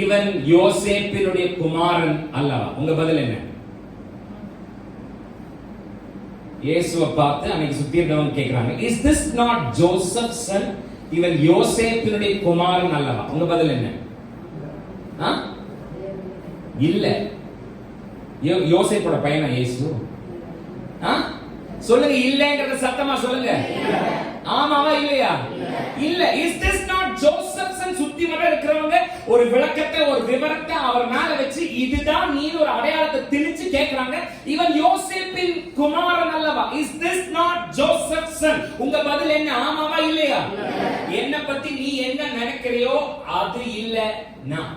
இவன் யோசேப்பினுடைய குமாரன் அல்லவா? உங்க பதில் என்ன? இயேசுவை பார்த்து அன்னைக்கு சுத்தி இருந்தவங்க கேக்குறாங்க, is this not Joseph's son? இவன் யோசேப்பினுடைய குமாரன் அல்லவா? உங்க பதில் என்ன? இல்ல. யோசேப்போட பையனா இயேசு? சொல்லுங்க, இல்லங்கறத சத்தமா சொல்லுங்க. ஆமாவா இல்லையா? இல்ல. Is this not Joseph's son? சுத்தி வர இருக்கிறவங்க ஒரு விளக்கத்தை ஒரு விவரத்தை அவர் மேல வச்சு இதுதான் நீ ஒரு அடையாளத்தை திணிச்சு கேக்குறாங்க. இவன் யோசேப்பின் குமாரன் அல்லவா? Is this not Joseph son? உங்க பதில் என்ன? ஆமாவா இல்லையா? என்ன பத்தி நீ என்ன நினைக்கிறியோ அது இல்ல நான்.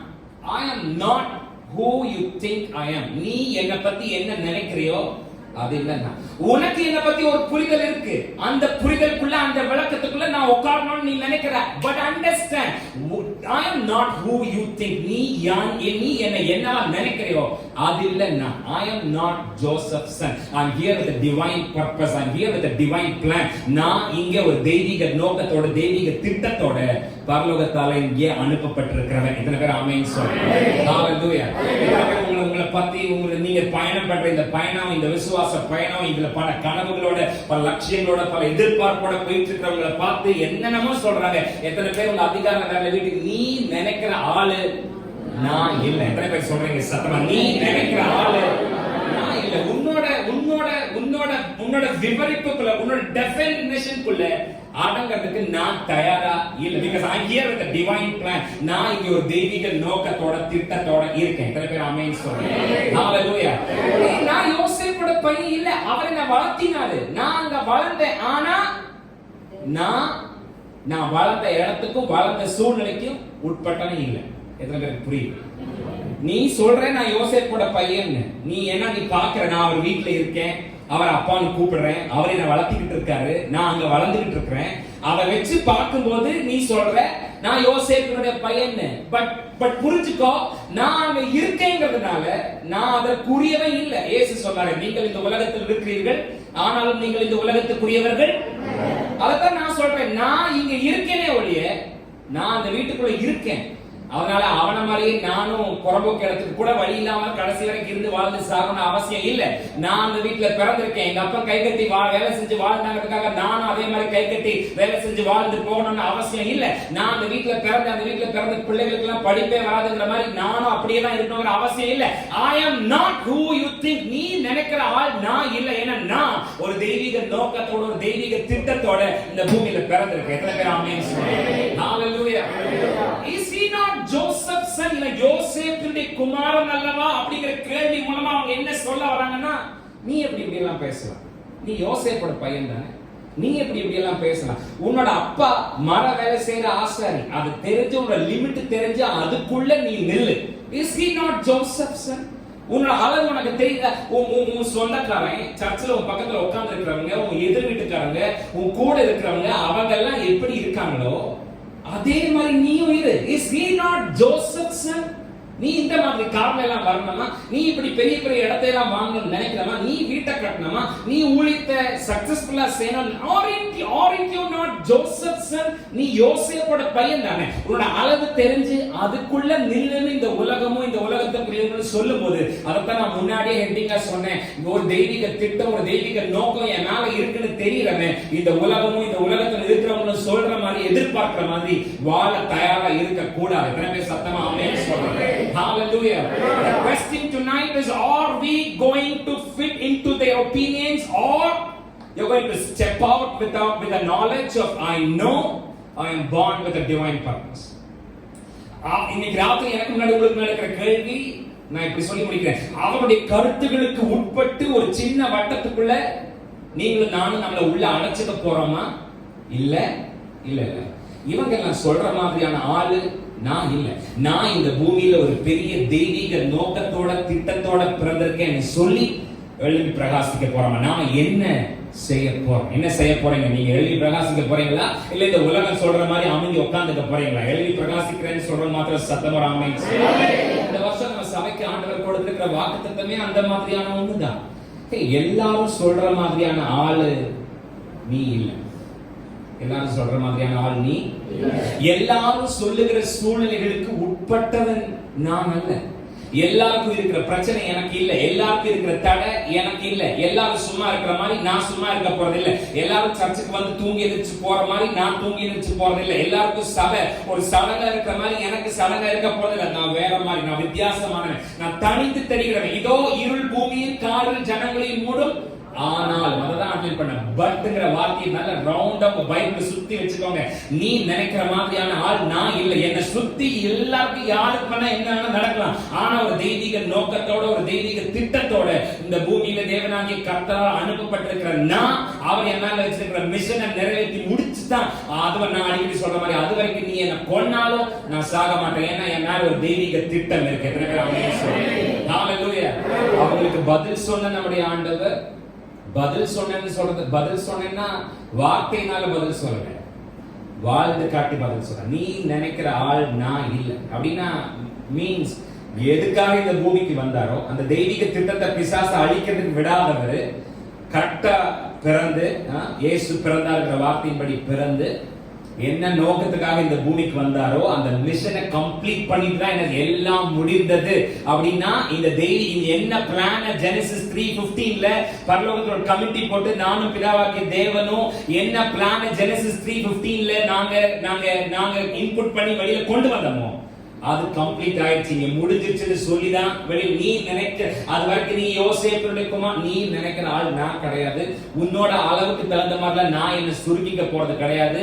I am not who you think I am. நீ என்ன பத்தி என்ன நினைக்கிறியோ அது இல்லன்னா. உனக்கு என்ன பத்தி ஒரு புரிதல் இருக்கு. அந்த புரிதலுக்குள்ள அந்த விளக்கத்துக்குள்ள நான் உட்காரணும்னு நீ நினைக்கிற. But understand, I am not who you think. நீ என்ன நினைக்கிறியோ அது இல்லன்னா. I am not Joseph's son. I'm here with a divine purpose. I'm here with a divine plan. நான் இங்க ஒரு தெய்வீக நோக்கத்தோட தெய்வீக திட்டத்தோட பரலோகத்தால இங்கே அனுப்பப்பட்டிருக்கிறவன். எத்தனை பேர் ஆமென் சொல்லுங்க? ஹalleluya. உங்களை பத்தி நீங்க பயணம் பண்ற இந்த பயணம், இந்த விசுவாச பயணம், இதுல பல கனவுகளோட பல லட்சியங்களோட பல எதிர்பார்ப்போட போயிட்டு இருக்கிறவங்களை பார்த்து என்னென்னமோ சொல்றாங்க. எத்தனை பேர் உங்க அதிகார வேலை வீட்டுக்கு நீ நினைக்கிற ஆளு நான் இல்ல? எத்தனை பேர் சொல்றீங்க சத்தமா? நீ நினைக்கிற ஆளு நான் இல்ல. உன்னோட விவரிப்புக்குள்ள, உன்னோட டெஃபினிஷனுக்குள்ள அடங்கிறதுக்கு நான் தயாரா இல்ல. because I'm here with a divine plan. நான் இங்க ஒரு தெய்வீக நோக்கத்தோட திட்டத்தோட இருக்கேன். எத்தனை பேர் ஆமென் சொல்றீங்க? ஹalleluya. நான் யோசேப்போட பையன் இல்ல. அவர் என்ன வளர்த்தினாரு. நான் அங்க வளர்ந்தேன். ஆனா நான் வளர்ந்த இடத்துக்கும் வளர்ந்த சூழ்நிலைக்கும் உட்பட்டனே இல்ல. எத்தனை பேருக்கு புரியுது? நீ சொல்ற நான் யோசேப்போட பையன். நீ என்ன நீ பாக்குற? நான் அவர் வீட்டுல இருக்கேன், அவர் அப்பான்னு கூப்பிடுறேன், அவர் என்ன வளர்த்திக்கிட்டு இருக்காரு, நான் அங்க வளர்ந்துகிட்டு இருக்கிறேன். அதை வச்சு பார்க்கும்போது நீ சொல்ற நான் யோசேப்பினுடைய பையன். பட் புரிஞ்சுக்கோ, நான் அங்க இருக்கேங்கிறதுனால நான் அதற்குரியவன் இல்ல. இயேசு சொன்னாரு, நீங்கள் இந்த உலகத்தில் இருக்கிறீர்கள், ஆனாலும் நீங்கள் இந்த உலகத்துக்குரியவர்கள். அதான் நான் சொல்றேன், நான் இங்க இருக்கேனே ஒழிய நான் அந்த வீட்டுக்குள்ள இருக்கேன். அதனால அவன மாதிரியே நானும் புறம்போக்கு இடத்துக்கு கூட வழி இல்லாம கடைசி வரைக்கும் இருந்து வாழ்ந்து சாகணும் அவசியம் இல்ல. நான் அந்த வீட்டுல பிறந்திருக்கேன். எங்க அப்பா கை கட்டி வேலை செஞ்சு வாழ்ந்தாங்கிறதுக்காக நானும் அதே மாதிரி கை கட்டி வேலை செஞ்சு வாழ்ந்து போகணும்னு அவசியம் இல்ல. நான் அந்த வீட்டுல பிறந்த பிள்ளைகளுக்கு எல்லாம் படிப்பே வராதுங்கிற மாதிரி நானும் அப்படியே தான் இருக்கணுங்கிற அவசியம் இல்ல. I am not who you think. நீ நினைக்கிற ஆள் நான் இல்ல. ஏன்னா நான் ஒரு தெய்வீக நோக்கத்தோட ஒரு தெய்வீக திட்டத்தோட இந்த பூமியில பிறந்திருக்கேன். எத்தனை பேர் ஆமென் சொல்லுங்க? ஹalleluya. Is he not Joseph's son? இல்ல யோசேப்பினுடைய குமாரன் அல்லவா அப்படிங்கிற கேள்வி மூலமா அவங்க என்ன சொல்ல வராங்கன்னா, நீ எப்படி இப்படி எல்லாம் பேசலாம்? நீ யோசேப்போட பையன் தானே, நீ எப்படி இப்படி எல்லாம் பேசலாம்? உன்னோட அப்பா மர வேலை செய்யற ஆசாரி, அது தெரிஞ்சு உன்னோட லிமிட் தெரிஞ்சு அதுக்குள்ள நீ நில்லு. Is he not Joseph's son? உன்னோட அளவு உனக்கு தெரியல. உன் சொந்தக்காரன், சர்ச்சில் உன் பக்கத்துல உட்கார்ந்து இருக்கிறவங்க, உன் எதிர் வீட்டுக்காரங்க, உன் கூட இருக்கிறவங்க, அவங்க எல்லாம் எப்படி இருக்காங்களோ அதே மாதிரி நீயும் இரு. Is he not Joseph's son? நீ இந்த மாதிரி கார்ல எல்லாம் வரணுமா? நீ இப்படி பெரிய பெரிய இடத்தை எல்லாம் வாங்கணும்னு நினைக்கிறமா? நீ வீட்டை கட்டணுமா? நீ ஊழியத்தை சக்சஸ்ஃபுல்லா செய்யணும்? Aren't you not Joseph's son? நீ யோசேப்போட பையன் தானே. உன்னோட அளவு தெரிஞ்சு அதுக்குள்ள நில்லுன்னு இந்த உலகமும் இந்த உலகத்துக்குரியவங்களும் சொல்லும்போது, அதைத்தான் நான் முன்னாடியே ஹெட்டிங்கா சொன்னேன். ஒரு தெய்வீக திட்டம், ஒரு தெய்வீக நோக்கம் என் மேல இருக்குன்னு தெரியறமே, இந்த உலகமும் இந்த உலகத்துல இருக்கிறவங்களும் சொல்ற மாதிரி எதிர்பார்க்கிற மாதிரி வாழ தயாரா இருக்க கூடாது. எத்தனை பேர் சத்தமா ஆமென் சொல்றாங்க? Hallelujah. The question tonight is, are we going to fit into their opinions, or you're going to step out with the knowledge of I know I am born with a divine purpose? இன்னைக்கு ராத்திரி எனக்கு முன்னாடி உங்களுக்கு நடக்கிற கேள்வி நான் இப்படி சொல்லி முடிக்கிறேன். அவருடைய கருத்துகளுக்கு உட்பட்டு ஒரு சின்ன வட்டத்துக்குள்ள நீங்களும் நானும் நம்மள உள்ள அடைச்சுக்க போறோமா? இல்ல. இவங்க எல்லாம் சொல்ற மாதிரியான ஆளு நான் இல்ல. நான் இந்த பூமியில ஒரு பெரிய தெய்வீக நோக்கத்தோட திட்டத்தோட பிறந்திருக்கேன் சொல்லி எழுதி பிரகாசிக்க போறோமா? நாம என்ன செய்ய போறோம்? என்ன செய்ய போறீங்க? நீங்க எழுதி பிரகாசிக்க போறீங்களா, இல்ல இந்த உலகம் சொல்ற மாதிரி அமைதி உட்கார்ந்துக்க போறீங்களா? எழுதி பிரகாசிக்கிறேன்னு சொல்ற மாத்திரம் சத்தமா ஆமென். இந்த வருஷம் நம்ம சபைக்கு ஆண்டவர் கொடுத்திருக்கிற வாக்குத்தத்தமே அந்த மாதிரியான ஒண்ணுதான். எல்லாரும் சொல்ற மாதிரியான ஆளு நீ இல்ல. எல்லாரும் சொல்ற மாதிரியான ஆள் நீ. எல்லாரும் சொல்லுகிற சூழ்நிலைகளுக்கு உட்பட்டவன் நான் அல்ல. எல்லாருக்கும் இருக்கிற பிரச்சனை எனக்கு இல்ல. எல்லாருக்கும் இருக்கிற தடை எனக்கு இல்ல. எல்லாரும் சும்மா இருக்கிற மாதிரி நான் சும்மா இருக்க போறது இல்ல. எல்லாரும் சர்ச்சுக்கு வந்து தூங்கி எந்திரிச்சு போற மாதிரி நான் தூங்கி எந்திரிச்சு போறது இல்ல. எல்லாருக்கும் சபை ஒரு சடங்கா இருக்கிற மாதிரி எனக்கு சடங்கா இருக்க போறது இல்ல. நான் வேற மாதிரி, நான் வித்தியாசமானவன், நான் தனித்து தெரிகிறவன். இதோ இருள் பூமியில் காரில் ஜனங்களையும் மூடும் ஆனாலும் அததான் அட்வைஸ் பண்ண. பட்ங்கிற வார்த்தையை நல்ல ரவுண்டா பைபிள் சுத்தி வச்சுக்கோங்க. நீ நினைக்கிற மாதிரியான ஆள் நான் இல்லை. என்னை சுத்தி எல்லாருக்கும் யாருக்கு பண்ண என்ன நடக்கலாம். ஆனா ஒரு தெய்வீக நோக்கத்தோட ஒரு தெய்வீக திட்டத்தோட இந்த பூமியில தேவனாகிய கர்த்தரால் அனுப்பப்பட்டிருக்கிற நான் அவர் என் மேல வச்சிருக்கிற மிஷனை நிறைவேற்றி முடிச்சுதான். அதுவரை நான் அடிக்கடி சொல்ற மாதிரி அது வரைக்கும் நீ என்ன கொன்னாலும் நான் சாக மாட்டேன். ஏன்னா என் மேல ஒரு தெய்வீக திட்டம் இருக்கு. எத்தனை பேர் ஆமென் சொல்லுங்க. ஹalleluya. அவங்களுக்கு பதில் சொன்ன நம்முடைய ஆண்டவர் பதில் சொன்னேன்னு சொல்றது, பதில் சொன்னேன்னா வார்த்தையினால பதில் சொல்லல, வாழ்ந்து காட்டி பதில் சொல்ற. நீ நினைக்கிற ஆள் நான் இல்லை அப்படின்னா மீன்ஸ் எதுக்காக இந்த பூமிக்கு வந்தாரோ அந்த தெய்வீக திட்டத்தை பிசாசு அழிக்கிறதுக்கு விடாதவர் கரெக்டா பிறந்து இயேசு பிறந்தாருங்கிற வார்த்தையின்படி பிறந்து என்ன நோக்கத்துக்காக இந்த பூமிக்கு வந்தாரோ அந்த மிஷனை கம்ப்ளீட் பண்ணிட்டு தான் எனக்கு எல்லாம் முடிந்தது. அப்படின்னா இந்த தெய்வீக என்ன பிளான் ஜெனசிஸ் 3:15ல பரலோகத்துல ஒரு கமிட்டி போட்டு நானும் பிதாவாகிய தேவனும் என்ன பிளான் ஜெனசிஸ் 3:15ல நாங்க இன்புட் பண்ணி வெளியில கொண்டு வந்தோமோ அது கம்ப்ளீட் ஆயிடுச்சு. முடிஞ்சிருச்சுன்னு சொல்லிதான் வெளியே நீ நினைக்க அது வரைக்கும் நீ யோசேப்புமா நீ நினைக்கிற ஆள் நான் கிடையாது. உன்னோட அளவுக்கு தகுந்த மாதிரிலாம் நான் என்ன சுருக்கிக்க போறது கிடையாது.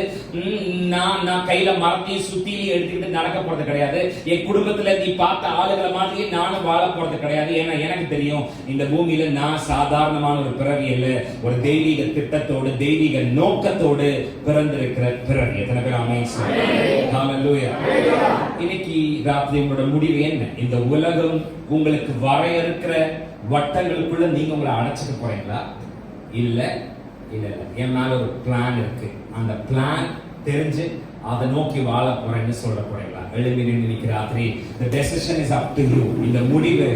நான் கையில மரத்தையும் சுத்தியும் எடுத்துக்கிட்டு நடக்க போறது கிடையாது. என் குடும்பத்துல நீ பார்த்த ஆளுகளை மாதிரியே நானும் வாழ போறது கிடையாது. ஏன்னா எனக்கு தெரியும் இந்த பூமியில நான் சாதாரணமான ஒரு பிறவி அல்ல, ஒரு தெய்வீக திட்டத்தோடு தெய்வீக நோக்கத்தோடு பிறந்திருக்கிற பிறவி. எத்தனை பேர் ஆமென் சொல்லுங்க. ஹalleluya. இன்னைக்கு ராத்திரி உங்களோட முடிவு என்ன? இந்த உலகம் உங்களுக்கு வரையறுக்கிற வட்டங்களுக்குள்ள நீங்க உங்களை அடைச்சிட்டு போறீங்களா? இல்ல இல்ல இல்ல, என் மேல ஒரு பிளான் இருக்கு, அந்த பிளான் தெரிஞ்சு அதை நோக்கி வாழ போறேன்னு சொல்ல போறீங்களா? எழுதி நினைக்கிற ராத்திரி the decision is up to you. இந்த முடிவு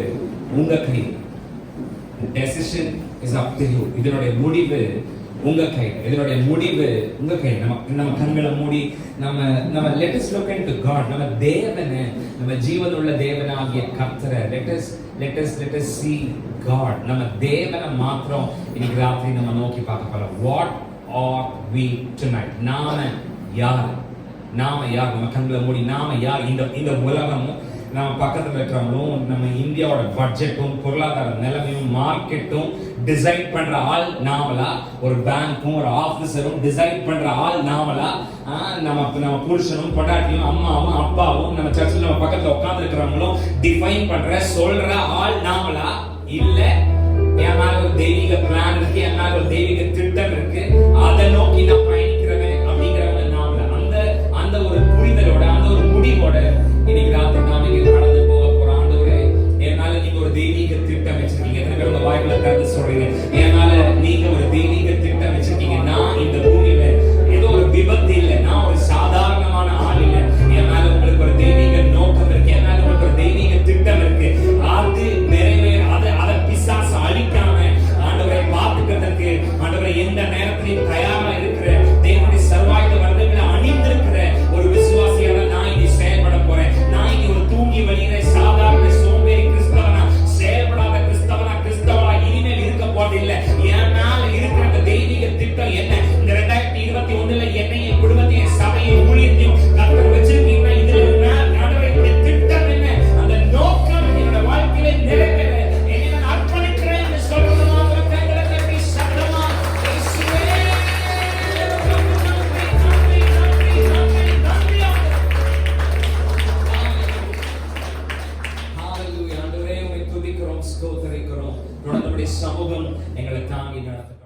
உங்க கையில். The decision is up to you. இதனுடைய முடிவு உங்க கையில். இதனுடைய முடிவு உங்க கையில். நம்ம கண்களை மூடி நம்ம let us look into God. நம்ம தேவனை, நம்ம ஜீவனுள்ள தேவனாகிய கர்த்தரை let us see God. நம்ம தேவனை மாத்திரம் இன்னைக்கு ராத்திரி நம்ம நோக்கி பார்க்க போறோம். What are we tonight? நாம யார்? நம்ம கண்களை மூடி நாம யார்? இந்த உலகமும் நம்ம பக்கத்துல இருக்கிறவங்களும் நம்ம இந்தியாவோட பட்ஜெட்டும் பொருளாதார நிலைமையும் மார்க்கெட்டும் டிசைட் பண்ற ஆள் நாமளா? ஒரு பேங்க்கும் ஒரு ஆபீசரும் டிசைட் பண்ற ஆள் நாமளா? நம்ம புருஷனும் பொண்டாட்டியும் அம்மாவும் அப்பாவும் நம்ம சர்ச்சில் நம்ம பக்கத்துல உட்கார்ந்து இருக்கிறவங்களும் டிஃபைன் பண்ற சொல்ற ஆள் நாமளா? இல்ல என் மேல ஒரு தெய்வீக பிளான் இருக்கு, என் மேல ஒரு தெய்வீக திட்டம் இருக்கு, அதை நோக்கி நான் பயணிக்கிறவன் அப்படிங்கிறவங்க நாமளா? அந்த ஒரு புரிதலோட அந்த ஒரு முடிவோட இன்னைக்கு ராத்திரி நாம இங்க கடந்து போக போற ஆண்டவரே, என்னால நீங்க ஒரு தெய்வீக திட்டம் வச்சிருக்கீங்க. எத்தனை பேர் உங்க வாய்ப்புல கருத்து சொல்றீங்க? என்னால நீங்க ஒரு தெய்வீக திட்டம் வச்சிருக்கீங்க. நான் இந்த பூமியில ஏதோ ஒரு விபத்து இல்லை, நான் ஒரு சாதாரணமான ஆள் இல்லை. என் மேல உங்களுக்கு ஒரு தெய்வீக நோக்கம் இருக்கு, என் மேல உங்களுக்கு ஒரு தெய்வீக திட்டம் இருக்கு. அது நிறைவேற அதை பிசாசு அழிக்காம ஆண்டவரை பார்த்துக்கிறதுக்கு ஆண்டவரை எந்த நேரத்திலையும் தயாரா இருக்கிற தேவனுடைய சர்வாயுத வர்க்கங்களை அணிந்திருக்கிற ஒரு விசுவாசியாக நான் இனி செயல்பட போறேன். நான் இனி ஒரு தூங்கி வழியிற சாதாரண சோம்பேறி கிறிஸ்தவனா, செயல்படாத கிறிஸ்தவனா இனிமேல் இருக்க போறதில்லை. என் மேல இருக்கிற அந்த தெய்வீக திட்டம் என்ன? இந்த 2021 என்னை, என் குடும்பத்தையும், என் சபையை, ஊழியத்தையும் கர்த்தர் வச்சிருக்கீங்கன்னா இதுல ஆண்டவருடைய திட்டம் என்ன? அந்த நோக்கம் என்னோட வாழ்க்கையில நிறைவேற என்னை நான் அர்ப்பணிக்கிறேன் என்று சொல்றது மாத்திரம் கைகளை தட்டி சத்தமா இயேசுவே ஹalleluya. ஆண்டவரே உம்மை துதிக்கிறோம், ஸ்தோத்திரிக்கிறோம். தொடர்ந்து நம்முடைய சமூகம் எங்களை தாங்கி நடத்த